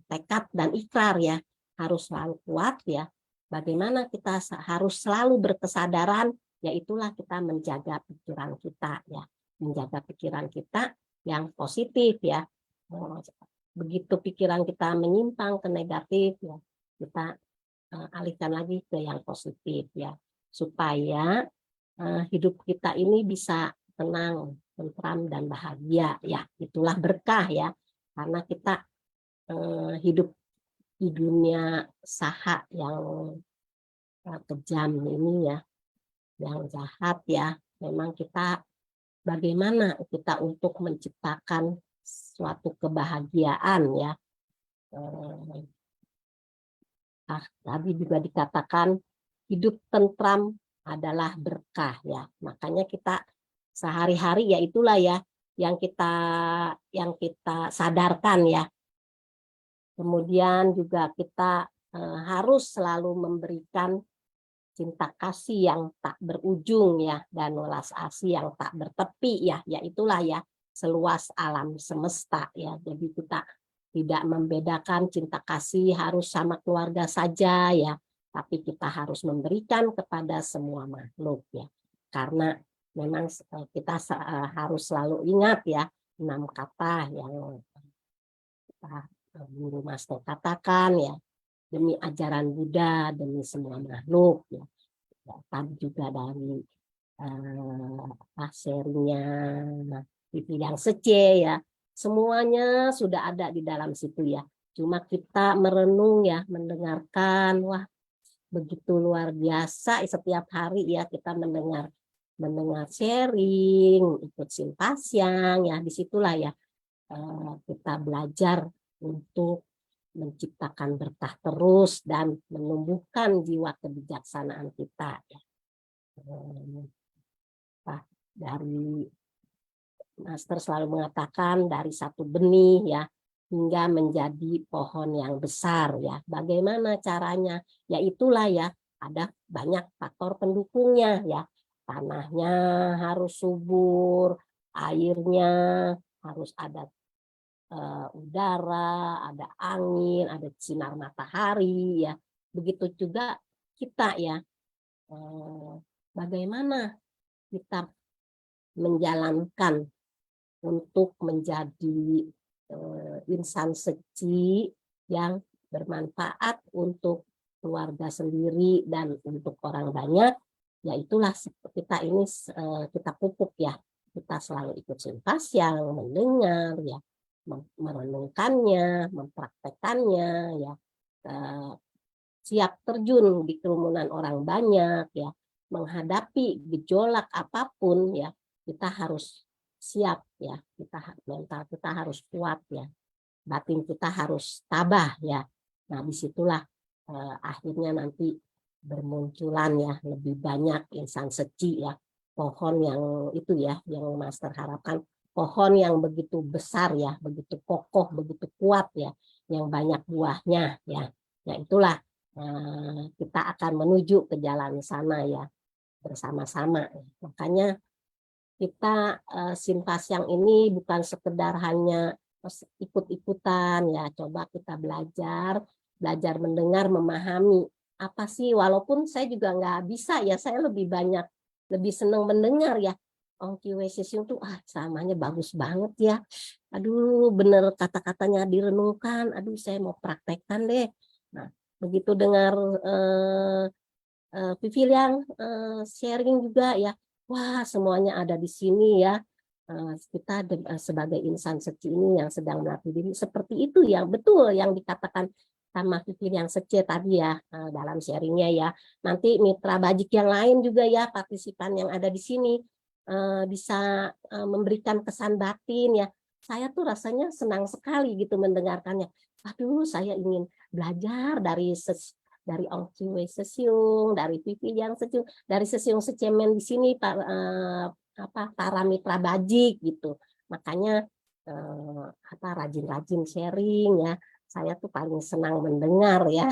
tekad dan ikrar ya, harus selalu kuat ya. Bagaimana kita harus selalu berkesadaran, yaitulah kita menjaga pikiran kita ya, menjaga pikiran kita yang positif ya. Begitu pikiran kita menyimpang ke negatif ya, kita alihkan lagi ke yang positif ya, supaya hidup kita ini bisa tenang, tentram dan bahagia ya. Itulah berkah ya, karena kita hidup di dunia saha yang kejam ini ya, yang jahat ya. Memang kita bagaimana kita untuk menciptakan suatu kebahagiaan ya. Tadi juga dikatakan hidup tentram adalah berkah ya. Makanya kita sehari-hari ya itulah ya yang kita sadarkan ya. Kemudian juga kita harus selalu memberikan cinta kasih yang tak berujung ya, dan welas asih yang tak bertepi ya. Ya itulah ya seluas alam semesta ya. Jadi kita tidak membedakan cinta kasih harus sama keluarga saja ya, tapi kita harus memberikan kepada semua makhluk ya. Karena memang kita harus selalu ingat ya 6 kata yang Guru Master katakan ya, demi ajaran Buddha, demi semua makhluk ya. Tadi juga dari sharingnya Vivi yang Sece ya, semuanya sudah ada di dalam situ ya. Cuma kita merenung ya, mendengarkan, wah begitu luar biasa setiap hari ya kita mendengar sharing, ikut Simpasang ya, disitulah ya kita belajar untuk menciptakan berkah terus dan menumbuhkan jiwa kebijaksanaan kita ya. Dari Master selalu mengatakan dari satu benih ya hingga menjadi pohon yang besar ya. Bagaimana caranya? Ya itulah ya, ada banyak faktor pendukungnya ya. Tanahnya harus subur, airnya harus ada udara, ada angin, ada sinar matahari ya. Begitu juga kita ya. Bagaimana kita menjalankan untuk menjadi insan suci yang bermanfaat untuk keluarga sendiri dan untuk orang banyak, ya itulah kita ini kita pupuk ya. Kita selalu ikut Simpasang, mendengar ya, merenungkannya, mempraktekannya ya, siap terjun di kerumunan orang banyak ya, menghadapi gejolak apapun ya, kita harus siap ya, mental kita harus kuat ya, batin kita harus tabah ya. Nah disitulah akhirnya nanti bermunculan ya lebih banyak insan suci ya, pohon yang itu ya yang Master harapkan, pohon yang begitu besar ya, begitu kokoh, begitu kuat ya, yang banyak buahnya ya. Ya itulah kita akan menuju ke jalan sana ya bersama-sama. Makanya kita Simpasang ini bukan sekedar hanya ikut-ikutan ya, coba kita belajar mendengar, memahami apa sih, walaupun saya juga nggak bisa ya, saya lebih senang mendengar ya. Ongki Wesisiung tuh ceramahnya bagus banget ya, aduh bener kata-katanya direnungkan, aduh saya mau praktekkan deh. Nah begitu dengar Vivi yang sharing juga ya, wah semuanya ada di sini ya. Kita sebagai insan suci ini yang sedang melatih diri seperti itu ya, betul yang dikatakan sama Vivi yang Sece tadi ya dalam sharingnya ya. Nanti mitra bajik yang lain juga ya, partisipan yang ada di sini bisa memberikan kesan batin ya. Saya tuh rasanya senang sekali gitu mendengarkannya. Aduh saya ingin belajar dari dari Ong Ciwe Sesiung, dari Pipi yang Sesiung, dari Sesiung Secemen di sini para mitra bajik gitu. Makanya rajin-rajin sharing ya. Saya tuh paling senang mendengar ya.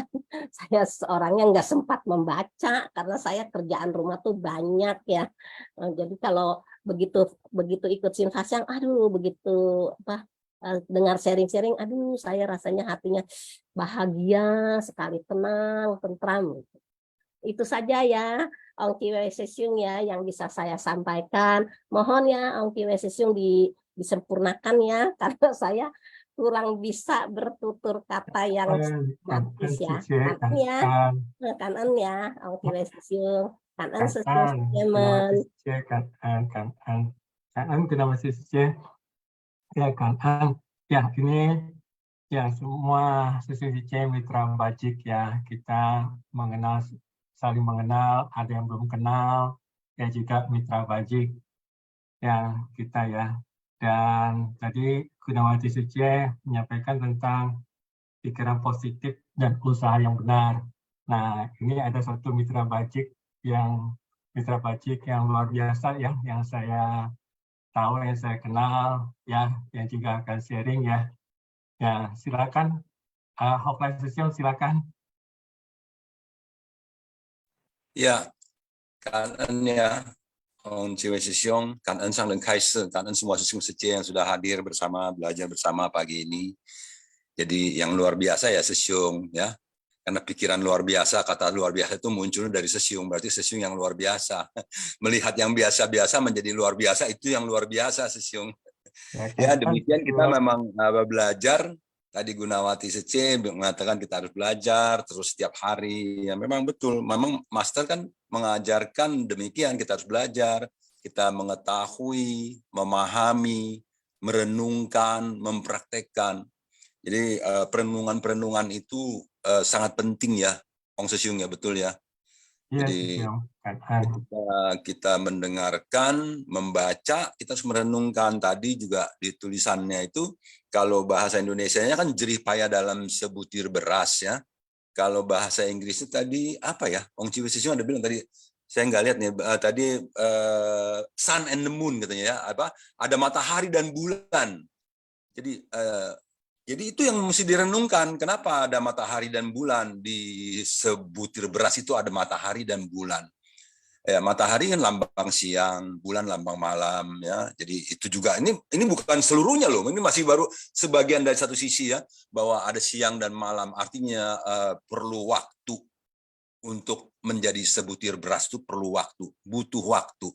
Saya seorangnya nggak sempat membaca karena saya kerjaan rumah tuh banyak ya. Jadi kalau begitu ikut Sinfasiang, aduh begitu dengar sharing-sharing, aduh saya rasanya hatinya bahagia sekali, tenang, tentram. Itu saja ya Ong Ciwe Sesiung ya yang bisa saya sampaikan. Mohon ya Ong Ciwe Sesiung disempurnakan ya karena saya kurang bisa bertutur kata yang sistematis ya. Kanan ya Ong Ciwe Sesiung. Kanan Sesiung Semen. Kanan kenapa sih ya kanan ya ini ya semua sesi mitra bajik ya kita saling mengenal, ada yang belum kenal ya juga mitra bajik yang kita ya. Dan tadi Gunawati Suci menyampaikan tentang pikiran positif dan usaha yang benar. Nah, ini ada satu mitra bajik yang luar biasa ya, yang saya tahu, yang saya kenal ya, yang juga akan sharing ya. Ya, silakan Hofline Sesium, silakan. Ya, 感恩ya Ong Ciwe Sesiung, 感恩上人开示，感恩semua Sesiung Seceh yang sudah hadir bersama, belajar bersama pagi ini. Jadi yang luar biasa ya Sesiung ya, karena pikiran luar biasa, kata luar biasa itu muncul dari Sesiung, berarti Sesiung yang luar biasa. Melihat yang biasa-biasa menjadi luar biasa, itu yang luar biasa Sesiung. Ya demikian kita memang belajar. Tadi Gunawati Seceh mengatakan kita harus belajar terus setiap hari. Ya memang betul, memang Master kan mengajarkan demikian, kita harus belajar, kita mengetahui, memahami, merenungkan, mempraktekkan. Jadi perenungan itu sangat penting ya, Ong Sesiung ya, betul ya. Jadi kita mendengarkan, membaca, kita harus merenungkan. Tadi juga di tulisannya itu, kalau bahasa Indonesianya kan jerih payah dalam sebutir beras ya. Kalau bahasa Inggrisnya tadi apa ya? Ong Ciwe Sesiung ada bilang tadi, saya nggak lihat nih tadi sun and the moon katanya ya, apa? Ada matahari dan bulan. Jadi itu yang mesti direnungkan. Kenapa ada matahari dan bulan di sebutir beras itu ada matahari dan bulan? Ya, matahari kan lambang siang, bulan lambang malam ya. Jadi itu juga ini bukan seluruhnya loh. Ini masih baru sebagian dari satu sisi ya, bahwa ada siang dan malam. Artinya perlu waktu untuk menjadi sebutir beras itu perlu waktu, butuh waktu.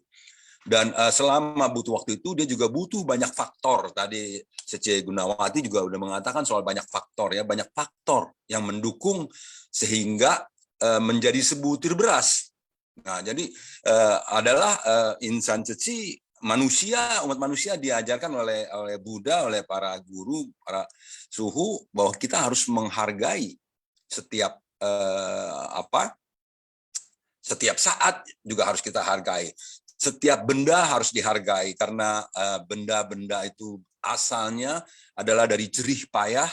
Dan selama butuh waktu itu dia juga butuh banyak faktor. Tadi Seceh Gunawati juga udah mengatakan soal banyak faktor ya, banyak faktor yang mendukung sehingga menjadi sebutir beras. Nah, jadi adalah insan ceci manusia, umat manusia diajarkan oleh Buddha, oleh para guru, para suhu bahwa kita harus menghargai setiap setiap saat juga harus kita hargai. Setiap benda harus dihargai karena benda-benda itu asalnya adalah dari jerih payah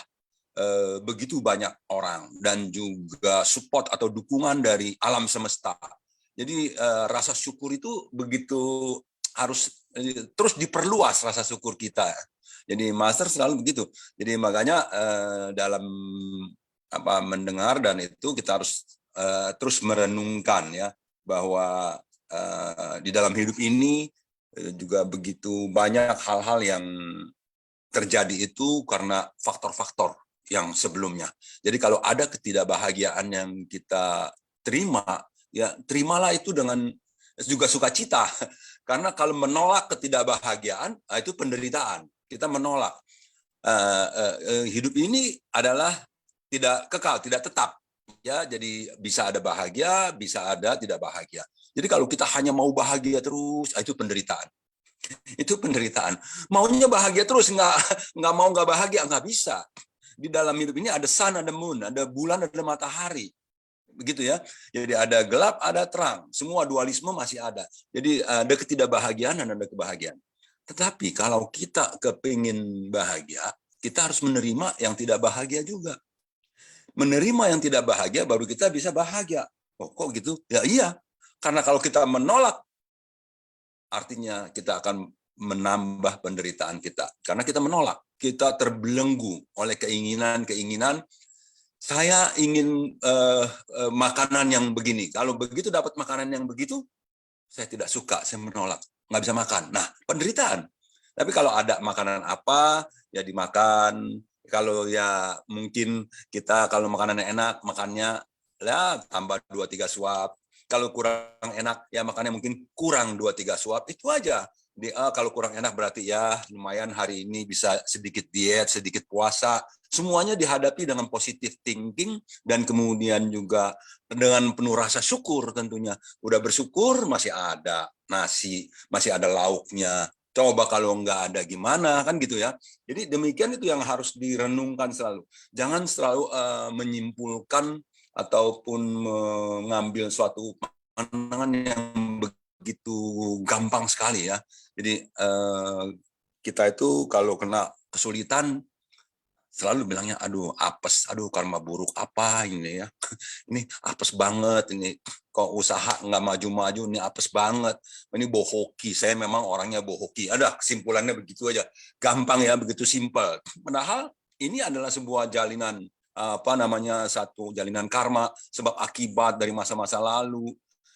begitu banyak orang dan juga support atau dukungan dari alam semesta. Jadi rasa syukur itu begitu harus terus diperluas rasa syukur kita. Jadi Master selalu begitu. Jadi makanya dalam mendengar dan itu kita harus terus merenungkan ya bahwa di dalam hidup ini juga begitu banyak hal-hal yang terjadi itu karena faktor-faktor yang sebelumnya. Jadi kalau ada ketidakbahagiaan yang kita terima, ya terimalah itu dengan juga sukacita. Karena kalau menolak ketidakbahagiaan, itu penderitaan. Kita menolak. Hidup ini adalah tidak kekal, tidak tetap. Ya, jadi bisa ada bahagia, bisa ada tidak bahagia. Jadi kalau kita hanya mau bahagia terus, itu penderitaan. Itu penderitaan. Maunya bahagia terus, nggak mau nggak bahagia, nggak bisa. Di dalam hidup ini ada sun, ada moon, ada bulan, ada matahari. Begitu ya. Jadi ada gelap, ada terang. Semua dualisme masih ada. Jadi ada ketidakbahagiaan dan ada kebahagiaan. Tetapi kalau kita kepingin bahagia, kita harus menerima yang tidak bahagia juga. Menerima yang tidak bahagia baru kita bisa bahagia. Oh, kok gitu? Ya iya, karena kalau kita menolak, artinya kita akan menambah penderitaan kita. Karena kita menolak, kita terbelenggu oleh keinginan-keinginan. Saya ingin makanan yang begini. Kalau begitu dapat makanan yang begitu, saya tidak suka, saya menolak, nggak bisa makan. Nah, penderitaan. Tapi kalau ada makanan apa, ya dimakan. Kalau ya mungkin kita kalau makanannya enak, makannya ya tambah 2-3 suap. Kalau kurang enak, ya makannya mungkin kurang 2-3 suap. Itu aja. Kalau kurang enak berarti ya lumayan hari ini bisa sedikit diet, sedikit puasa. Semuanya dihadapi dengan positive thinking dan kemudian juga dengan penuh rasa syukur tentunya. Udah bersyukur masih ada nasi, masih ada lauknya. Coba kalau nggak ada gimana, kan gitu ya. Jadi demikian itu yang harus direnungkan selalu. Jangan selalu menyimpulkan ataupun mengambil suatu pandangan yang begitu gampang sekali ya. Jadi kita itu kalau kena kesulitan selalu bilangnya, aduh apes, aduh karma buruk apa ini ya. Ini apes banget, ini kok usaha nggak maju-maju, ini apes banget. Ini bohoki, saya memang orangnya bohoki. Ada kesimpulannya begitu aja, gampang ya, begitu simpel. Padahal ini adalah sebuah jalinan satu jalinan karma sebab akibat dari masa-masa lalu.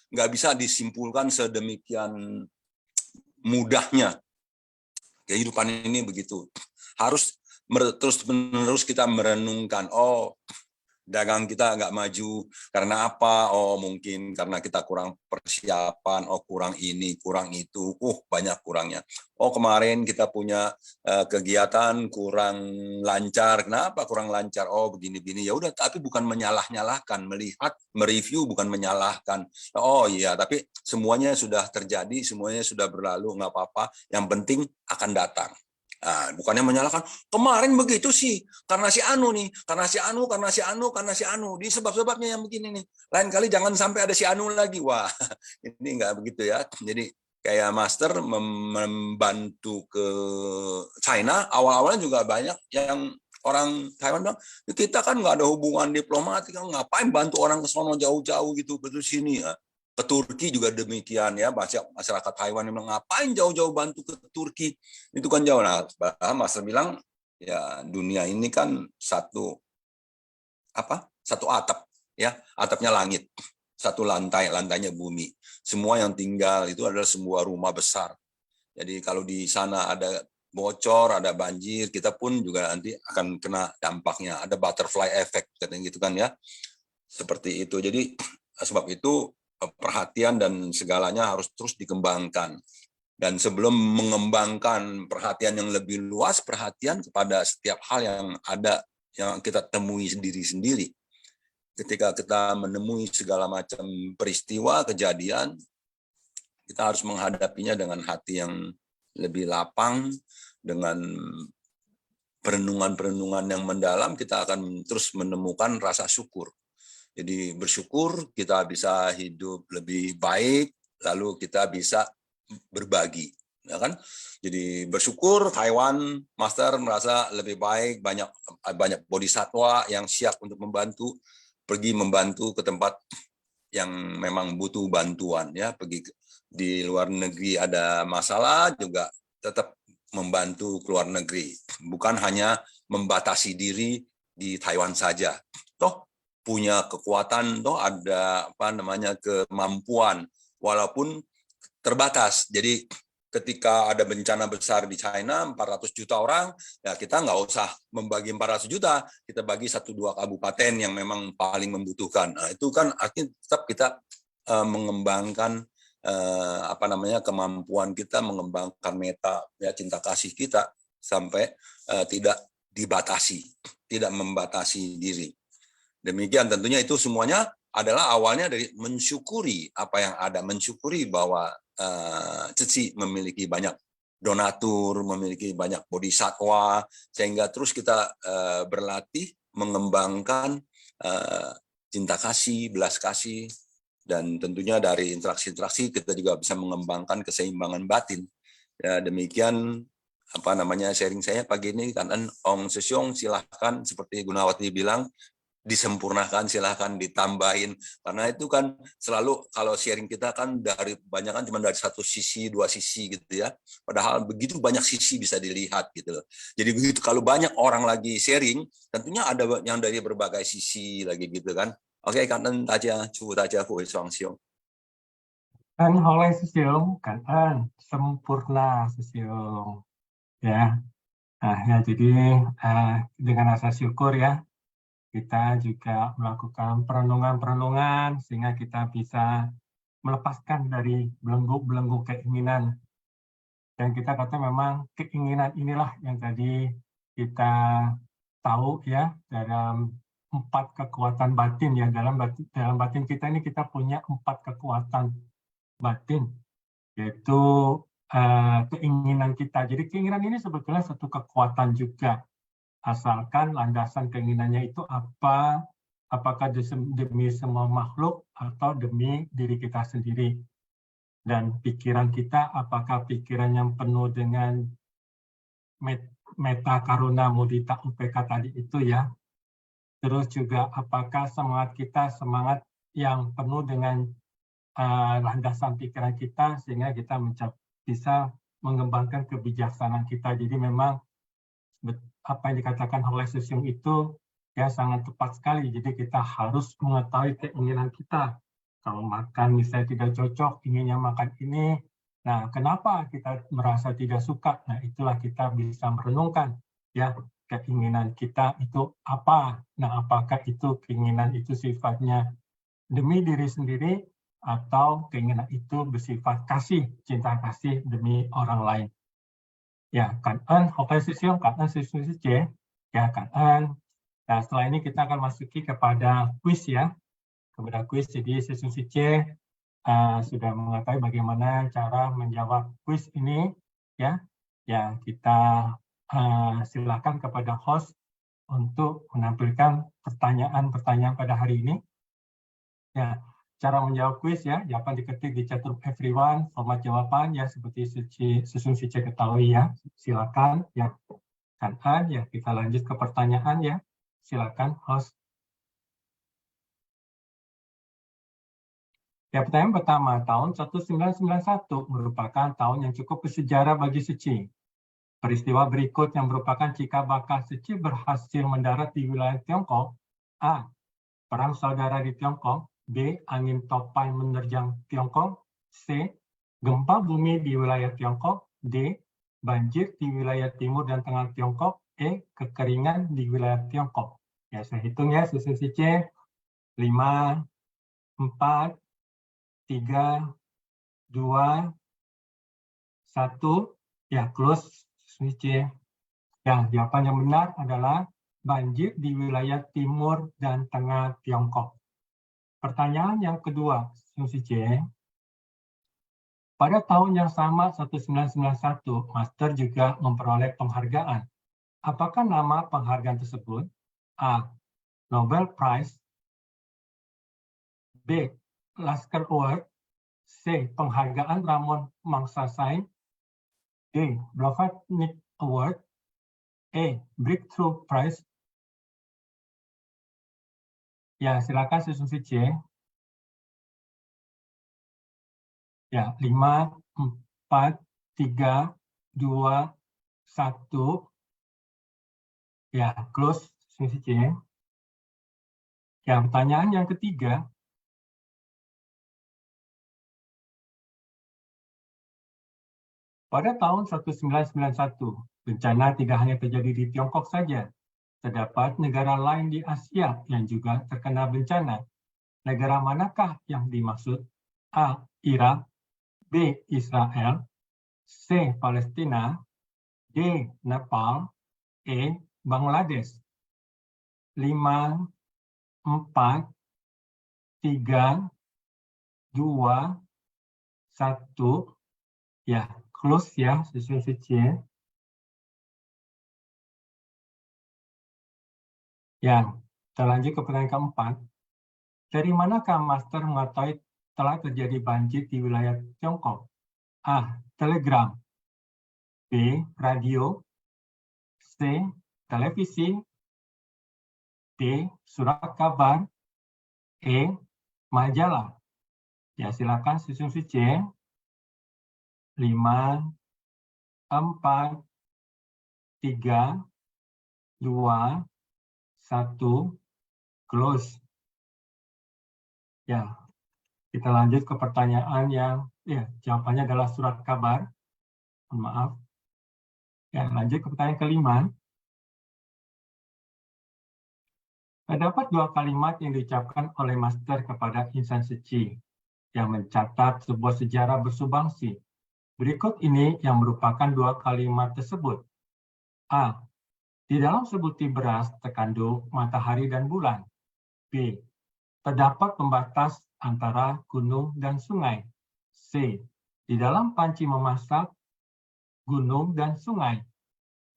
Nggak bisa disimpulkan sedemikian mudahnya. Kehidupan ini begitu. Harus terus-menerus kita merenungkan, oh dagang kita nggak maju karena apa? Oh mungkin karena kita kurang persiapan, oh kurang ini, kurang itu, banyak kurangnya. Oh kemarin kita punya kegiatan kurang lancar, kenapa kurang lancar? Oh begini-begini, ya udah, tapi bukan menyalah-nyalahkan, melihat, mereview bukan menyalahkan. Oh iya, tapi semuanya sudah terjadi, semuanya sudah berlalu, nggak apa-apa. Yang penting akan datang. Nah, bukannya menyalahkan kemarin begitu sih karena si anu nih, karena si anu di sebab-sebabnya yang begini nih. Lain kali jangan sampai ada si anu lagi. Wah, ini enggak begitu ya. Jadi kayak Master membantu ke China, awal-awalnya juga banyak yang orang Taiwan bilang, kita kan nggak ada hubungan diplomatik, ngapain bantu orang ke sono jauh-jauh gitu, betul sini ya. Ke Turki juga demikian ya, masyarakat Taiwan yang bilang, ngapain jauh-jauh bantu ke Turki, itu kan jauh. Nah, Master bilang ya dunia ini kan satu atap ya, atapnya langit, satu lantai, lantainya bumi. Semua yang tinggal itu adalah sebuah rumah besar. Jadi kalau di sana ada bocor, ada banjir, kita pun juga nanti akan kena dampaknya. Ada butterfly effect katanya gitu kan ya. Seperti itu. Jadi sebab itu perhatian dan segalanya harus terus dikembangkan. Dan sebelum mengembangkan perhatian yang lebih luas, perhatian kepada setiap hal yang ada, yang kita temui sendiri-sendiri. Ketika kita menemui segala macam peristiwa, kejadian, kita harus menghadapinya dengan hati yang lebih lapang, dengan perenungan-perenungan yang mendalam, kita akan terus menemukan rasa syukur. Jadi bersyukur kita bisa hidup lebih baik, lalu kita bisa berbagi, ya kan? Jadi bersyukur Taiwan Master merasa lebih baik, banyak bodhisatwa yang siap untuk membantu, pergi membantu ke tempat yang memang butuh bantuan ya, pergi di luar negeri ada masalah juga tetap membantu ke luar negeri, bukan hanya membatasi diri di Taiwan saja. Toh punya kekuatan, toh ada kemampuan walaupun terbatas. Jadi ketika ada bencana besar di China 400 juta orang, ya kita nggak usah membagi 400 juta, kita bagi 1-2 kabupaten yang memang paling membutuhkan. Nah, itu kan artinya tetap kita mengembangkan kemampuan kita, mengembangkan cinta kasih kita sampai tidak dibatasi, tidak membatasi diri. Demikian tentunya itu semuanya adalah awalnya dari mensyukuri apa yang ada, mensyukuri bahwa Cici memiliki banyak donatur, memiliki banyak bodhisatwa, sehingga terus kita berlatih mengembangkan cinta kasih, belas kasih, dan tentunya dari interaksi-interaksi kita juga bisa mengembangkan keseimbangan batin. Ya, demikian sharing saya pagi ini. Kan Ong Sesyong, silahkan seperti Gunawati bilang, disempurnakan, silahkan ditambahin, karena itu kan selalu kalau sharing kita kan dari banyak kan cuma dari satu sisi, dua sisi gitu ya, padahal begitu banyak sisi bisa dilihat gitu loh. Jadi begitu kalau banyak orang lagi sharing, tentunya ada yang dari berbagai sisi lagi gitu kan. Oke, 感恩大家，祝大家福慧双修。 Dan oleh sesiung, kan sempurna sesiung. Ya, nah ya jadi dengan rasa syukur ya, kita juga melakukan perenungan-perenungan sehingga kita bisa melepaskan dari belenggu-belenggu keinginan. Dan kita kata memang keinginan inilah yang tadi kita tahu ya, dalam 4 kekuatan batin ya, dalam batin kita ini kita punya 4 kekuatan batin, yaitu keinginan kita. Jadi keinginan ini sebetulnya satu kekuatan juga, asalkan landasan keinginannya itu apa, apakah demi semua makhluk atau demi diri kita sendiri. Dan pikiran kita, apakah pikiran yang penuh dengan meta karuna mudita UPK tadi itu ya. Terus juga apakah semangat kita semangat yang penuh dengan landasan pikiran kita sehingga kita bisa mengembangkan kebijaksanaan kita. Jadi memang apa yang dikatakan oleh Sesiung itu ya sangat tepat sekali. Jadi kita harus mengetahui keinginan kita. Kalau makan misalnya tidak cocok, inginnya makan ini, nah kenapa kita merasa tidak suka? Nah itulah kita bisa merenungkan ya keinginan kita itu apa. Nah apakah itu keinginan itu sifatnya demi diri sendiri atau keinginan itu bersifat kasih, cinta kasih demi orang lain. Ya, cảm ơn học viên Sesiung, cảm ơn Sesiung Siche. Ya, cảm ơn. Nah, setelah ini kita akan masuki kepada kuis ya. Kepada kuis, jadi Sesiung Siche sudah mengetahui bagaimana cara menjawab kuis ini ya. Ya, kita silakan kepada host untuk menampilkan pertanyaan-pertanyaan pada hari ini. Ya, cara menjawab kuis ya, jawaban diketik di chatroom everyone, format jawaban ya seperti Sesiung Siche ketahui ya. Silakan ya. Kan ya, kita lanjut ke pertanyaan ya. Silakan host. Ya, pertanyaan pertama, tahun 1991 merupakan tahun yang cukup bersejarah bagi Seci. Peristiwa berikut yang merupakan cikal bakal Seci berhasil mendarat di wilayah Tiongkok. A. Perang saudara di Tiongkok. B. Angin topai menerjang Tiongkok. C. Gempa bumi di wilayah Tiongkok. D. Banjir di wilayah timur dan tengah Tiongkok. E. Kekeringan di wilayah Tiongkok. Ya, saya hitung ya, Sesiung Siche. 5, 4, 3, 2, 1. Ya, close Siche. Ya, jawaban yang benar adalah banjir di wilayah timur dan tengah Tiongkok. Pertanyaan yang kedua, Siche. Pada tahun yang sama, 1991, Master juga memperoleh penghargaan. Apakah nama penghargaan tersebut? A. Nobel Prize. B. Lasker Award. C. Penghargaan Ramon Magsaysay. D. Blavatnik Award. E. Breakthrough Prize. Ya, silakan Sesiung Siche. Ya, 5, 4, 3, 2, 1. Ya, close Sesiung Siche. Ya, pertanyaan yang ketiga. Pada tahun 1991, bencana tidak hanya terjadi di Tiongkok saja. Terdapat negara lain di Asia yang juga terkena bencana. Negara manakah yang dimaksud? A. Irak. B. Israel. C. Palestina. D. Nepal. E. Bangladesh. 5, 4, 3, 2, 1. Ya, close ya, Sesiung Siche. Ya, kita lanjut ke pertanyaan keempat. Dari manakah Master mengetahui telah terjadi banjir di wilayah Tiongkok? A. Telegram. B. Radio. C. Televisi. B. Surat kabar. E. Majalah. Ya, silakan susun C. 5, 4, 3, 2, 1, close. Ya, kita lanjut ke pertanyaan yang, ya, jawabannya adalah surat kabar. Mohon maaf. Ya, lanjut ke pertanyaan kelima. Terdapat dua kalimat yang diucapkan oleh Master kepada insan suci yang mencatat sebuah sejarah bersubangsi. Berikut ini yang merupakan dua kalimat tersebut. A. Di dalam sebutir beras terkandung matahari dan bulan. B. Terdapat pembatas antara gunung dan sungai. C. Di dalam panci memasak gunung dan sungai.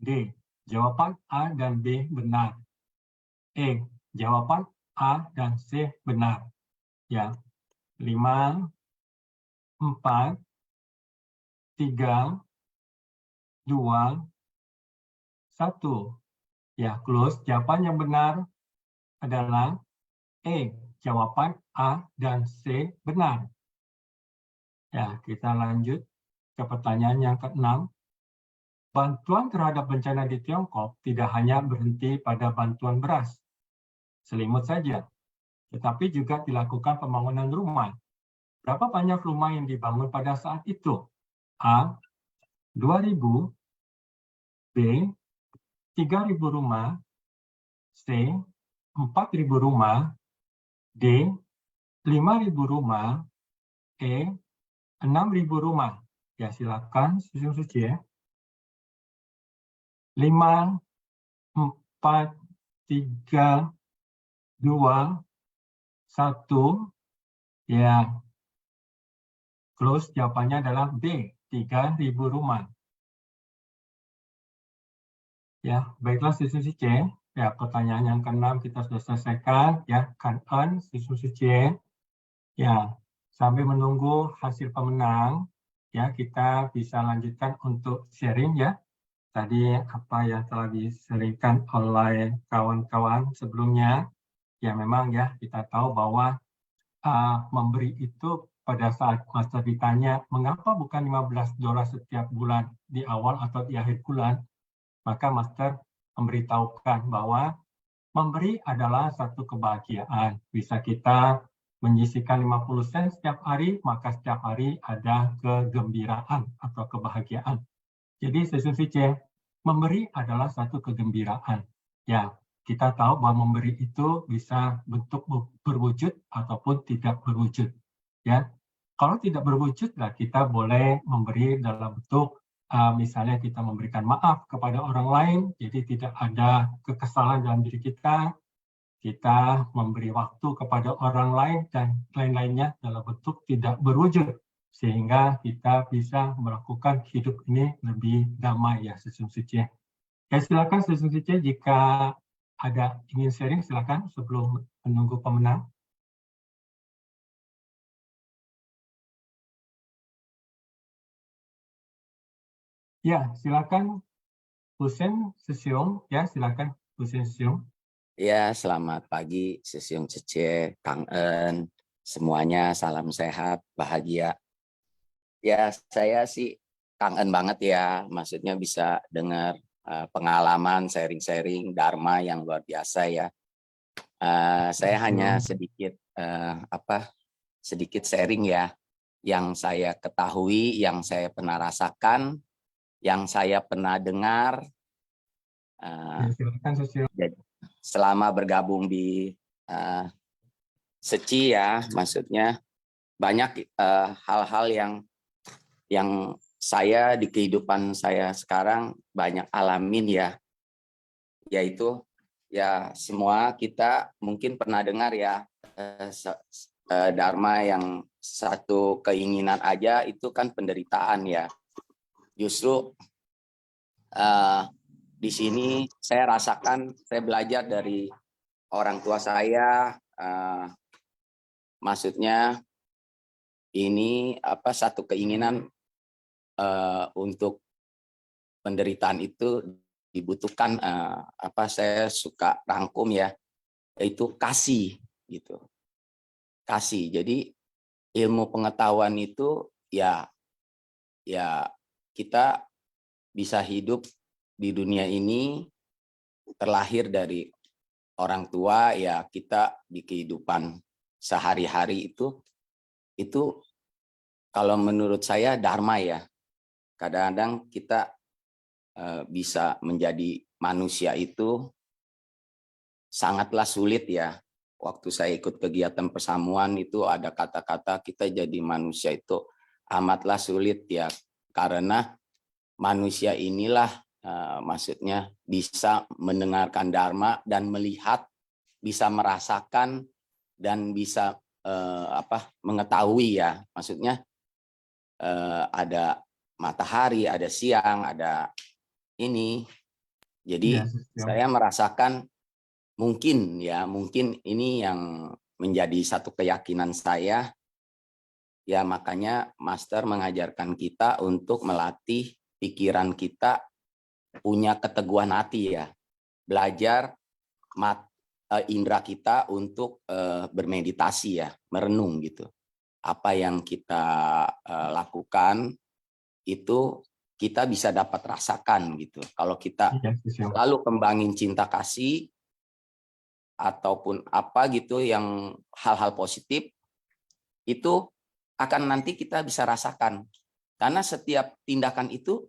D. Jawaban A dan B benar. E. Jawaban A dan C benar. Ya. 5, 4, 3, 2, 1. Ya, close. Jawaban yang benar adalah E. Jawaban A dan C benar. Ya, kita lanjut ke pertanyaan yang ke-6. Bantuan terhadap bencana di Tiongkok tidak hanya berhenti pada bantuan beras, selimut saja, tetapi juga dilakukan pembangunan rumah. Berapa banyak rumah yang dibangun pada saat itu? A. 2.000. B. 3.000 rumah. C. 4.000 rumah. D. 5.000 rumah. E. 6.000 rumah. Ya, silakan susun suci ya. 5, 4, 3, 2, 1. Ya, close. Jawabannya adalah B. 3.000 rumah. Ya, baiklah siswa C. Ya, pertanyaan yang ke-6 kita sudah selesaikan. Ya, kan siswa C. Ya, sambil menunggu hasil pemenang, ya kita bisa lanjutkan untuk sharing ya. Tadi apa yang telah di-sharingkan oleh kawan-kawan sebelumnya. Ya, memang ya kita tahu bahwa memberi itu pada saat Master ditanya mengapa bukan $15 setiap bulan di awal atau di akhir bulan, maka Master memberitahukan bahwa memberi adalah satu kebahagiaan. Bisa kita menyisihkan 50 sen setiap hari, maka setiap hari ada kegembiraan atau kebahagiaan. Jadi sesungguhnya C, memberi adalah satu kegembiraan. Ya, kita tahu bahwa memberi itu bisa bentuk berwujud ataupun tidak berwujud. Ya, kalau tidak berwujud, lah kita boleh memberi dalam bentuk misalnya kita memberikan maaf kepada orang lain, jadi tidak ada kekesalan dalam diri kita memberi waktu kepada orang lain dan lain-lainnya dalam bentuk tidak berwujud, sehingga kita bisa melakukan hidup ini lebih damai ya sesungguhnya. Ya, silakan sesungguhnya jika ada ingin sharing silakan sebelum menunggu pemenang. Ya, silakan Husen Sesiong. Ya, silakan Husen Sesiong. Ya, selamat pagi Sesiong Cece, Kang En, semuanya salam sehat, bahagia. Ya, saya sih kangen banget ya, maksudnya bisa dengar pengalaman, sharing-sharing Dharma yang luar biasa ya. Saya hanya sedikit sedikit sharing ya, yang saya ketahui, yang saya pernah rasakan, yang saya pernah dengar. Silakan Sesiong. Selama bergabung di Seci ya, maksudnya banyak hal-hal yang saya di kehidupan saya sekarang banyak alamin ya, yaitu ya semua kita mungkin pernah dengar ya Dharma yang satu keinginan aja itu kan penderitaan ya. Justru di sini saya rasakan, saya belajar dari orang tua saya, maksudnya ini satu keinginan untuk penderitaan itu dibutuhkan saya suka rangkum ya. yaitu kasih gitu. Kasih. Jadi ilmu pengetahuan itu ya kita bisa hidup di dunia ini terlahir dari orang tua, ya kita di kehidupan sehari-hari itu kalau menurut saya dharma ya. Kadang-kadang kita bisa menjadi manusia itu sangatlah sulit ya. Waktu saya ikut kegiatan persamuan itu ada kata-kata kita jadi manusia itu amatlah sulit ya. Karena manusia inilah maksudnya bisa mendengarkan dharma dan melihat, bisa merasakan dan bisa mengetahui ya. Maksudnya ada matahari, ada siang, ada ini. Jadi saya merasakan mungkin ini yang menjadi satu keyakinan saya. Ya makanya Master mengajarkan kita untuk melatih pikiran kita punya keteguhan hati ya. Belajar indera kita untuk bermeditasi ya, merenung gitu. Apa yang kita lakukan itu kita bisa dapat rasakan gitu. Kalau kita selalu kembangin cinta kasih ataupun apa gitu yang hal-hal positif, itu akan nanti kita bisa rasakan. Karena setiap tindakan itu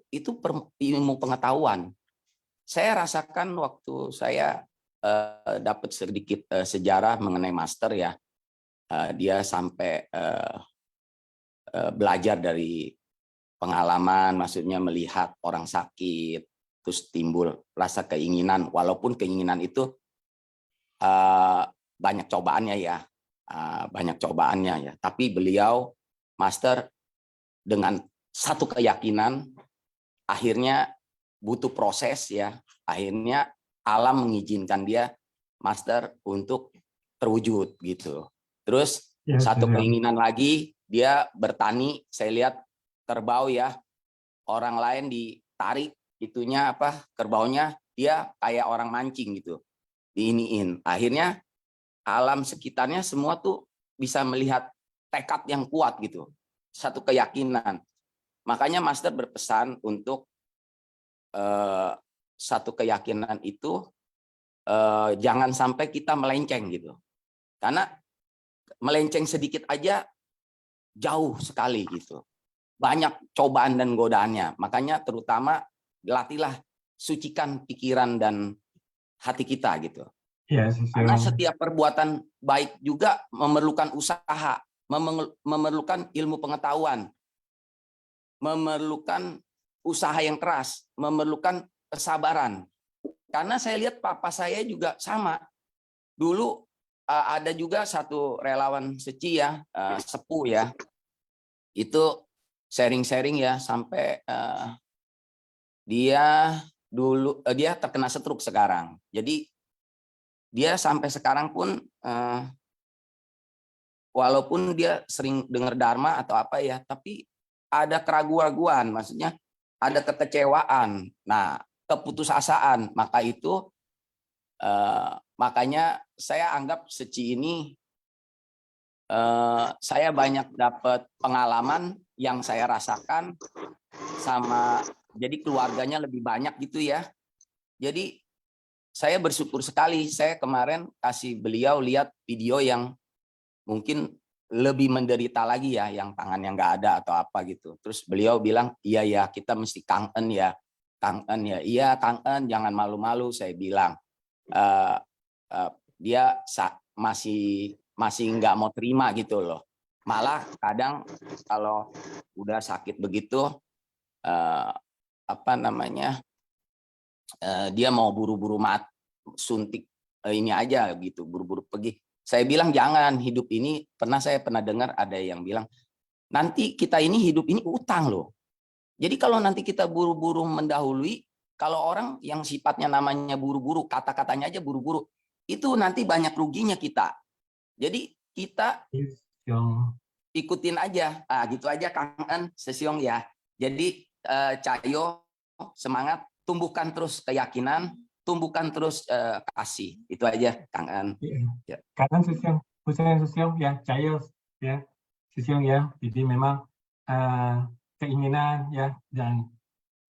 ilmu pengetahuan. Saya rasakan waktu saya dapat sedikit sejarah mengenai Master ya. Dia sampai belajar dari pengalaman, maksudnya melihat orang sakit, terus timbul rasa keinginan, walaupun keinginan itu banyak cobaannya ya, tapi beliau Master dengan satu keyakinan, akhirnya butuh proses ya, akhirnya alam mengizinkan dia Master untuk terwujud gitu. Terus satu keinginan lagi, dia bertani, saya lihat kerbau ya, orang lain ditarik itunya kerbaunya, dia kayak orang mancing gitu, diiniin. Akhirnya alam sekitarnya semua tuh bisa melihat tekad yang kuat gitu, satu keyakinan. Makanya Master berpesan untuk satu keyakinan itu jangan sampai kita melenceng gitu, karena melenceng sedikit aja jauh sekali gitu. Banyak cobaan dan godaannya. Makanya terutama latihlah, sucikan pikiran dan hati kita gitu. Karena setiap perbuatan baik juga memerlukan usaha, memerlukan ilmu pengetahuan, memerlukan usaha yang keras, memerlukan kesabaran. Karena saya lihat papa saya juga sama. Dulu ada juga satu relawan seci ya, sepuh ya. Itu sharing-sharing ya, sampai dia dulu dia terkena stroke sekarang. Jadi dia sampai sekarang pun walaupun dia sering dengar dharma atau apa ya, tapi ada keraguan-keraguan, maksudnya ada kekecewaan, nah keputusasaan. Maka itu makanya saya anggap seci ini saya banyak dapat pengalaman yang saya rasakan sama, jadi keluarganya lebih banyak gitu ya. Jadi saya bersyukur sekali, saya kemarin kasih beliau lihat video yang mungkin lebih menderita lagi ya, yang tangannya nggak ada atau apa gitu. Terus beliau bilang, iya ya kita mesti kangen ya, kangen ya, iya kangen, jangan malu-malu. Saya bilang dia masih nggak mau terima gitu loh. Malah kadang kalau udah sakit begitu dia mau buru-buru suntik ini aja gitu, buru-buru pergi. Saya bilang jangan, hidup ini saya pernah dengar ada yang bilang nanti kita ini hidup ini utang loh. Jadi kalau nanti kita buru-buru mendahului, kalau orang yang sifatnya namanya buru-buru, kata-katanya aja buru-buru, itu nanti banyak ruginya kita. Jadi kita ikutin aja, gitu aja Kang En, Sesiong ya. Jadi Cahyo semangat, tumbuhkan terus keyakinan, tumbuhkan terus kasih. Itu aja, Kang An. Ya. Karena sosial ya cair ya sosial ya. Jadi memang keinginan ya, dan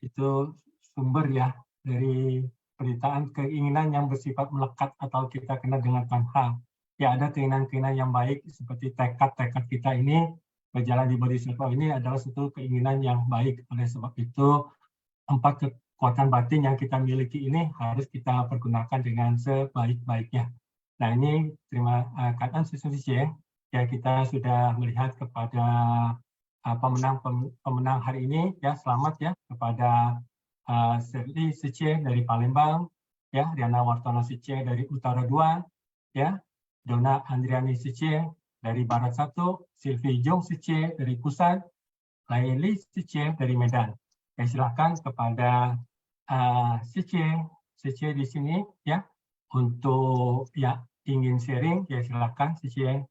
itu sumber ya dari penderitaan, keinginan yang bersifat melekat atau kita kenal dengan tanha. Ya, ada keinginan-keinginan yang baik seperti tekad-tekad kita ini berjalan di Bodhisattva ini adalah satu keinginan yang baik. Oleh sebab itu 4 kekuatan batin yang kita miliki ini harus kita pergunakan dengan sebaik-baiknya. Nah, ini terima kasih ya, kita sudah melihat kepada pemenang hari ini ya. Selamat ya kepada Serli Sicie dari Palembang, ya, Riana Wartono Sicie dari Utara 2, ya, Dona Andriani Sicie dari Barat 1, Sylvie Jong Sicie dari Pusat, Laili Sicie dari Medan. Ya, silakan kepada Sicie di sini ya, untuk ya ingin sharing ya, silakan Sicie.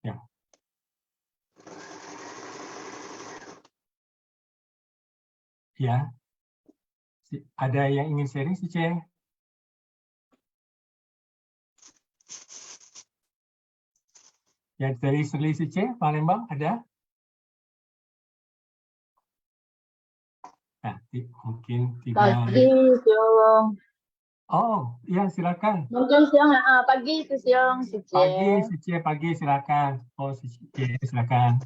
Ya. Ya. Ada yang ingin sharing, Sicie? Ya, dari Serli Sicie, Palembang, ada? Nah, mungkin tidak. Pagi, siang. Oh, ya, silakan. Mungkin siang, pagi itu siang, Pagi, Sicie, pagi, silakan. Oh, Sicie, silakan.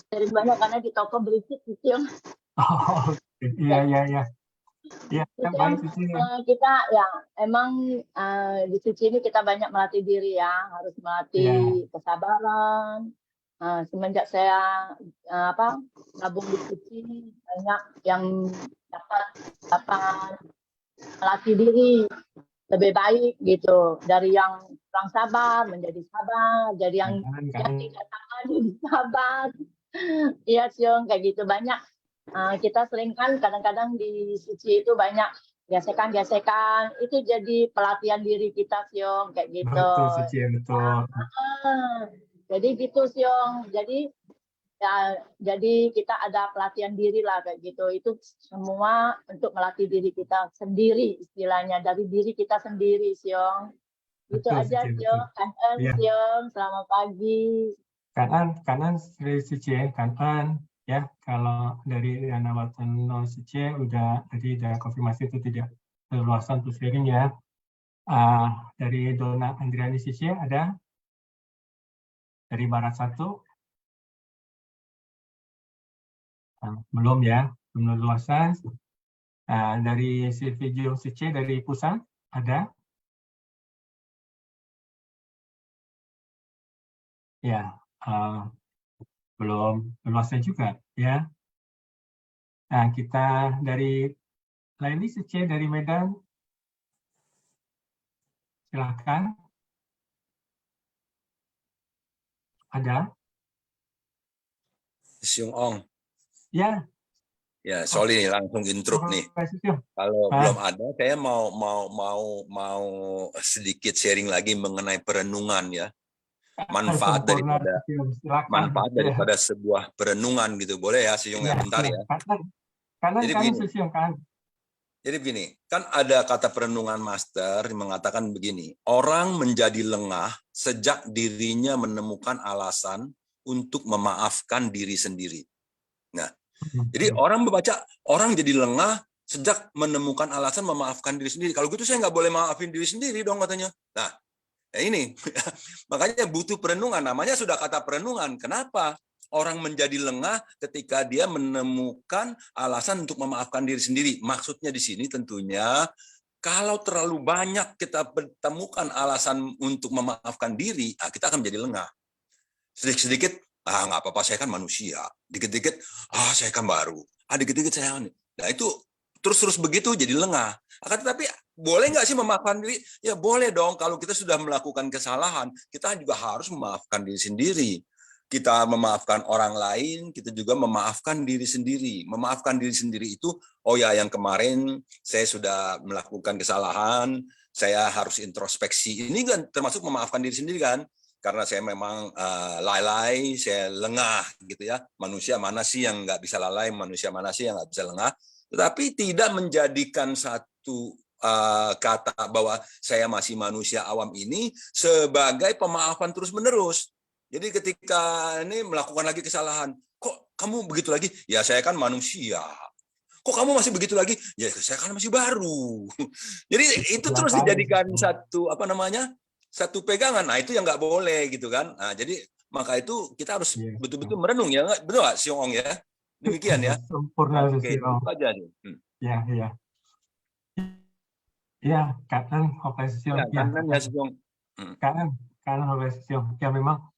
Dari banyak karena di toko berisik siang. Oh, iya. Ya, baik, Sicie. Kita ya emang di Suci ini kita banyak melatih diri ya, harus melatih kesabaran. Semenjak saya gabung di Suci, banyak yang dapat melatih diri lebih baik gitu, dari yang kurang sabar menjadi sabar, jadi yang tidak sabar jadi sabar. Iya Siong, kayak gitu banyak. Kita sering kan kadang-kadang di Suci itu banyak gesekan-gesekan, itu jadi pelatihan diri kita Siong, kayak gitu. Betul, Sicie, betul. Jadi gitu Siong, jadi ya, jadi kita ada pelatihan diri lah kayak gitu. Itu semua untuk melatih diri kita sendiri, istilahnya dari diri kita sendiri Siong. Itu aja Siong. Kanan Siong, selamat pagi. Kanan Sri Sicie, kanan. Ya, kalau dari Riana Wartono Sicie udah tadi udah konfirmasi itu tidak leluasan untuk sharing ya. Dari Dona Andriani Sicie ada? Dari Barat 1? Belum ya, belum leluasan. Dari Sylvie Jong Sicie dari Pusat ada? Ya, belum leluasan juga ya. Nah, kita dari Laili Sicie dari Medan, silakan. Ada? Siung Ong. Ya. Ya, sorry langsung intro nih. Kalau belum ada, saya mau sedikit sharing lagi mengenai perenungan ya. Manfaat daripada sebuah perenungan gitu. Boleh ya, Siung ya, bentar ya. Jadi begini, kan ada kata perenungan master yang mengatakan begini, orang menjadi lengah sejak dirinya menemukan alasan untuk memaafkan diri sendiri. Nah, jadi orang membaca, orang jadi lengah sejak menemukan alasan memaafkan diri sendiri. Kalau gitu saya nggak boleh maafin diri sendiri dong katanya. Nah, ya ini, makanya butuh perenungan, namanya sudah kata perenungan. Kenapa? Orang menjadi lengah ketika dia menemukan alasan untuk memaafkan diri sendiri. Maksudnya di sini tentunya, kalau terlalu banyak kita temukan alasan untuk memaafkan diri, kita akan menjadi lengah. Sedikit-sedikit, nggak apa-apa, saya kan manusia. Dikit-dikit, saya kan baru. Dikit-dikit saya. Nah itu terus-terus begitu jadi lengah. Tetapi boleh nggak sih memaafkan diri? Ya boleh dong, kalau kita sudah melakukan kesalahan, kita juga harus memaafkan diri sendiri. Kita memaafkan orang lain, kita juga memaafkan diri sendiri. Memaafkan diri sendiri itu, yang kemarin saya sudah melakukan kesalahan, saya harus introspeksi. Ini kan termasuk memaafkan diri sendiri kan? karena saya memang lalai, saya lengah gitu ya. Manusia mana sih yang nggak bisa lalai, manusia mana sih yang nggak bisa lengah. Tetapi tidak menjadikan satu kata bahwa saya masih manusia awam ini sebagai pemaafan terus-menerus. Jadi ketika ini melakukan lagi kesalahan, kok kamu begitu lagi? Ya saya kan manusia. Kok kamu masih begitu lagi? Ya saya kan masih baru. Jadi itu terus dijadikan satu satu pegangan. Nah itu yang nggak boleh gitu kan. Nah jadi maka itu kita harus betul-betul merenung ya, betul nggak Siong Ong ya? Demikian ya. Sempurna. Oke, itu aja nih. Ya, kanan Siong. Kanan ya Siong. Kanan Siong. Ya memang.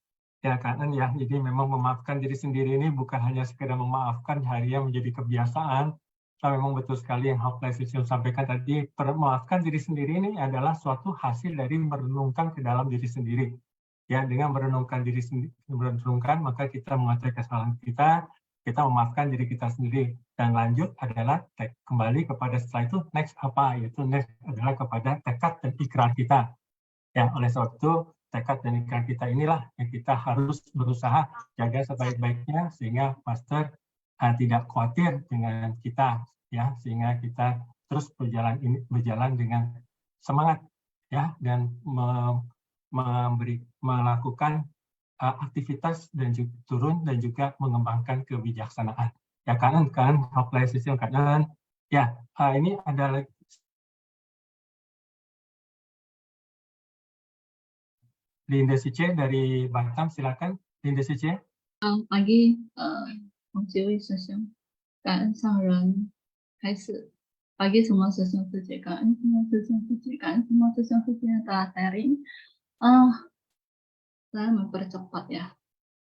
Ya kanan ya, jadi memang memaafkan diri sendiri ini bukan hanya sekedar memaafkan harian menjadi kebiasaan. Tapi memang betul sekali yang Siong sampaikan tadi, memaafkan diri sendiri ini adalah suatu hasil dari merenungkan ke dalam diri sendiri. Ya, dengan merenungkan diri sendiri, maka kita mengetahui kesalahan kita memaafkan diri kita sendiri. Dan lanjut adalah kembali kepada setelah itu next apa, yaitu next adalah kepada tekad dan ikrar kita. Ya, oleh sebab itu tekad dan ikrar kita inilah yang kita harus berusaha jaga sebaik-baiknya sehingga Master tidak khawatir dengan kita, ya, sehingga kita terus berjalan dengan semangat, ya, dan melakukan aktivitas dan juga turun dan juga mengembangkan kebijaksanaan. Ya kanan Siong kanan. Ya, ini adalah Linda Sice dari Batam, silakan Linda Sice. Pagi, 同几位师兄，感恩上人开始。Pagi semua师兄师姐，感恩semua师兄师姐，感恩semua师兄师姐yang telah sharing. Saya mempercepat ya.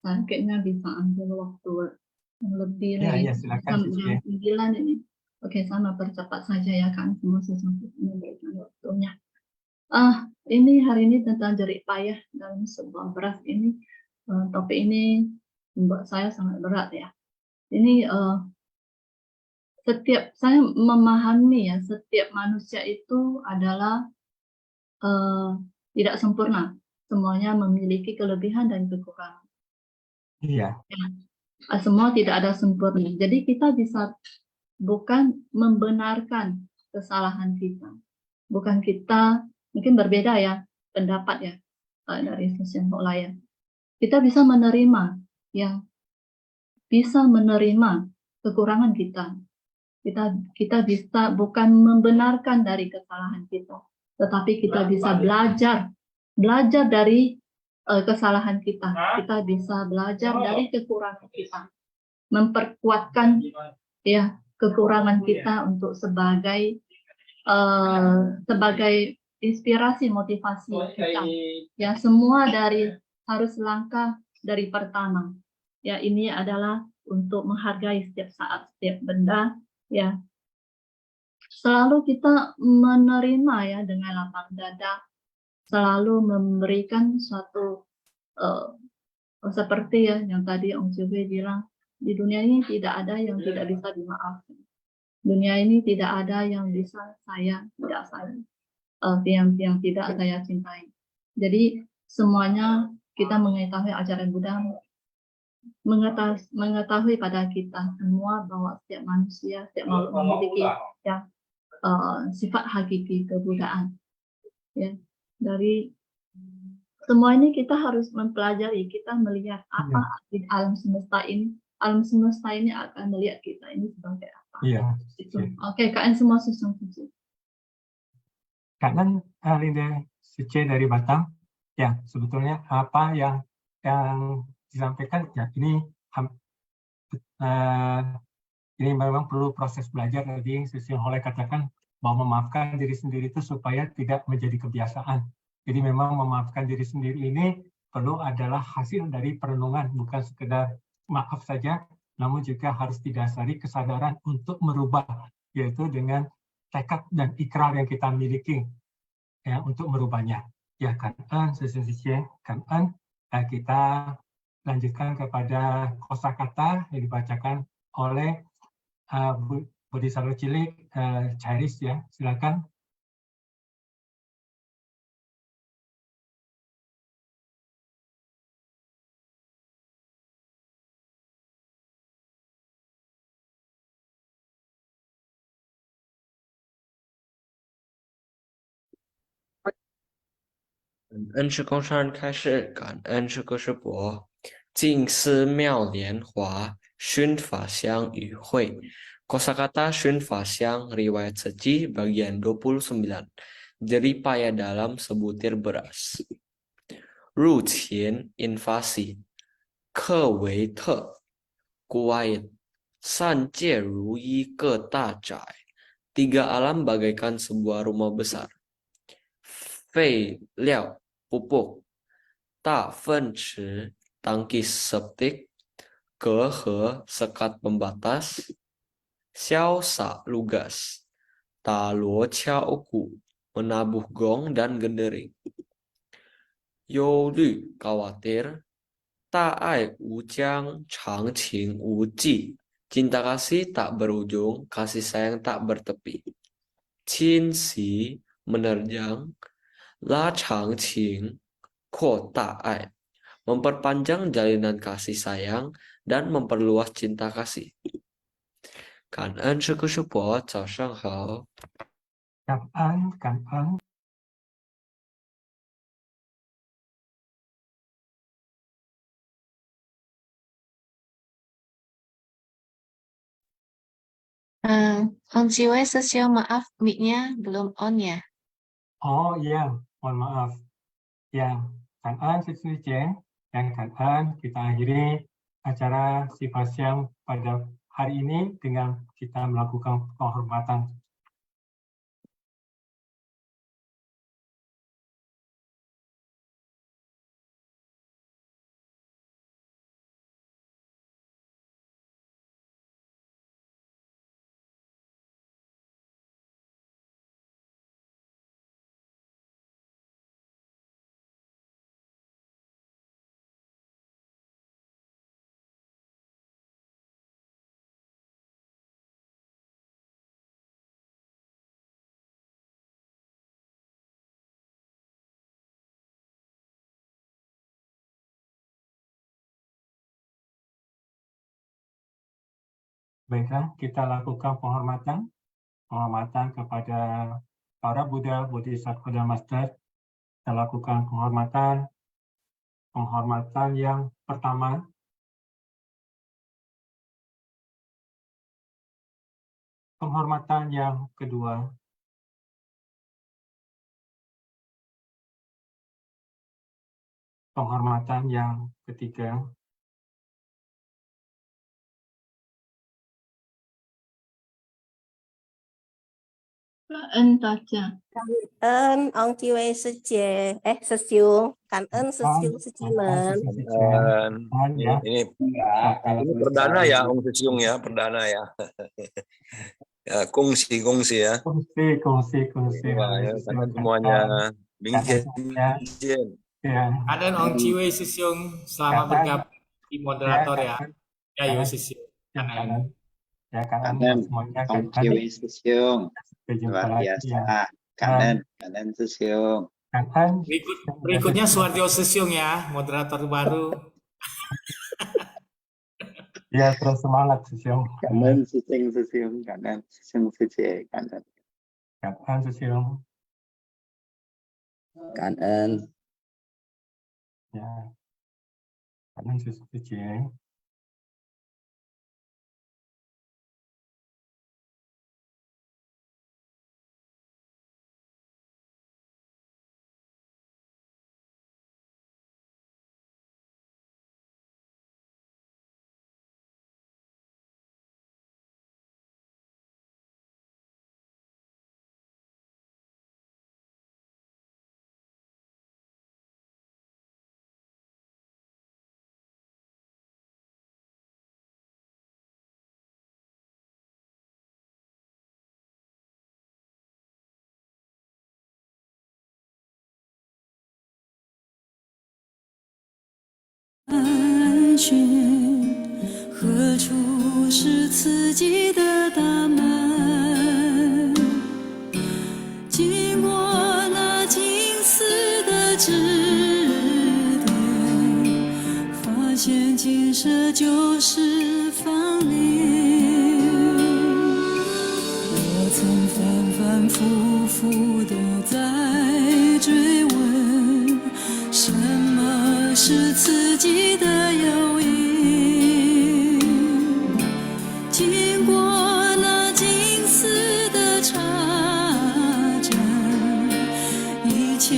Saya kayaknya bisa ambil waktu yang lebih Ya, silakan. jam 9 ini. Oke, saya mempercepat saja ya, kan semua sư兄sư姐memberikan waktunya. Ini hari ini tentang jerih payah dalam sebuah beras ini. Topik ini membuat saya sangat berat ya. Ini setiap saya memahami ya, setiap manusia itu adalah tidak sempurna. Semuanya memiliki kelebihan dan kekurangan. Iya. Ya, semua tidak ada sempurna. Jadi kita bisa bukan membenarkan kesalahan kita. Bukan kita, mungkin berbeda ya pendapat ya dari sisi yang lain. Kita bisa menerima ya, bisa menerima kekurangan kita. Kita bisa bukan membenarkan dari kesalahan kita, tetapi kita bisa belajar dari kesalahan kita. Kita bisa belajar dari kekurangan kita, memperkuatkan ya kekurangan kita untuk sebagai inspirasi motivasi kita. Ya, semua harus langkah dari pertama. Ya, ini adalah untuk menghargai setiap saat, setiap benda. Ya, selalu kita menerima ya dengan lapang dada, selalu memberikan suatu seperti ya yang tadi Om Siwe bilang, di dunia ini tidak ada yang tidak bisa dimaafkan. Dunia ini tidak ada yang bisa saya tidak sayang, yang tidak saya cintai. Jadi semuanya kita mengetahui ajaran Buddha, mengetahui pada kita semua bahwa setiap manusia, setiap makhluk memiliki ya, sifat hakiki kebudaan. Ya, dari semua ini kita harus mempelajari, kita melihat apa di alam semesta ini. Alam semesta ini akan melihat kita ini sebagai apa. Iya. Oke, kalian semua susung. Kanan Linda Sice dari Batam. Ya, sebetulnya apa yang disampaikan ya ini memang perlu proses belajar. Tadi Sisi Hole katakan bahwa memaafkan diri sendiri itu supaya tidak menjadi kebiasaan. Jadi memang memaafkan diri sendiri ini perlu adalah hasil dari perenungan, bukan sekedar maaf saja, namun juga harus didasari kesadaran untuk merubah, yaitu dengan tekad dan ikrar yang kita miliki ya, untuk merubahnya. Ya, kanan kita lanjutkan kepada kosakata yang dibacakan oleh Bodhisattva Cilik, Chairis ya, silakan. 感恩师公上人开示，感恩师哥师伯。静思妙莲华熏法香与会 Kosakata Shun Fasyang riwayat Seci bagian 29 Jeripaya dalam sebutir beras 入前 invasi 克维特 Kuwait 三界如一个大宅 tiga alam bagaikan sebuah rumah besar 废料 pupuk 大粪池 tangki septic 隔阂 sekat pembatas 潇洒 lugas 打锣敲鼓 menabuh gong dan gendering 忧虑 khawatir 大爱无疆长情无际 cinta kasih tak berujung kasih sayang tak bertepi 亲习 menerjang 拉长情扩大爱 memperpanjang jalinan kasih sayang dan memperluas cinta kasih 感恩师哥师伯，早上好。感恩感恩。Om Jiwei Sesio, maaf mic-nya belum on ya. Oh iya, mohon maaf. Ya, Kangen Siswi Jen dan Kangen kita akhiri acara Sifat Siang pada hari ini dengan kita melakukan penghormatan. Baiklah, kita lakukan penghormatan kepada para Buddha, Bodhisattva dan Master. Kita lakukan penghormatan yang pertama. Penghormatan yang kedua. Penghormatan yang ketiga. Cảm ơn đại gia. Ơn ông Chi Wei Sesiung, cảm ơn Sesiung Secimen. Ini perdana ya Om Sesiung ya, perdana ya. Ya, kongsi ya. Kongsi. Ya, semuanya. Bingjen. Kanan Om Chi Wei Sesiung, selamat bergabung di moderator ya. Ya, Yo Sesiung. Kanan. Ya, kanan semuanya. Om Chi Wei Sesiung. Luar biasa. Kanan Sesiung. Berikutnya Suwardio Sesiung ya, moderator baru. Ya, terus semangat Sesiung. Kanan Sesiung. Kanan Sesiung Sece. Kanan Sesiung. Kanan. Ya. Kanan Sesiung Sece.何处是自己的大门？经过那金丝的指点，发现金色就是芳龄。我曾反反复复地在追问，切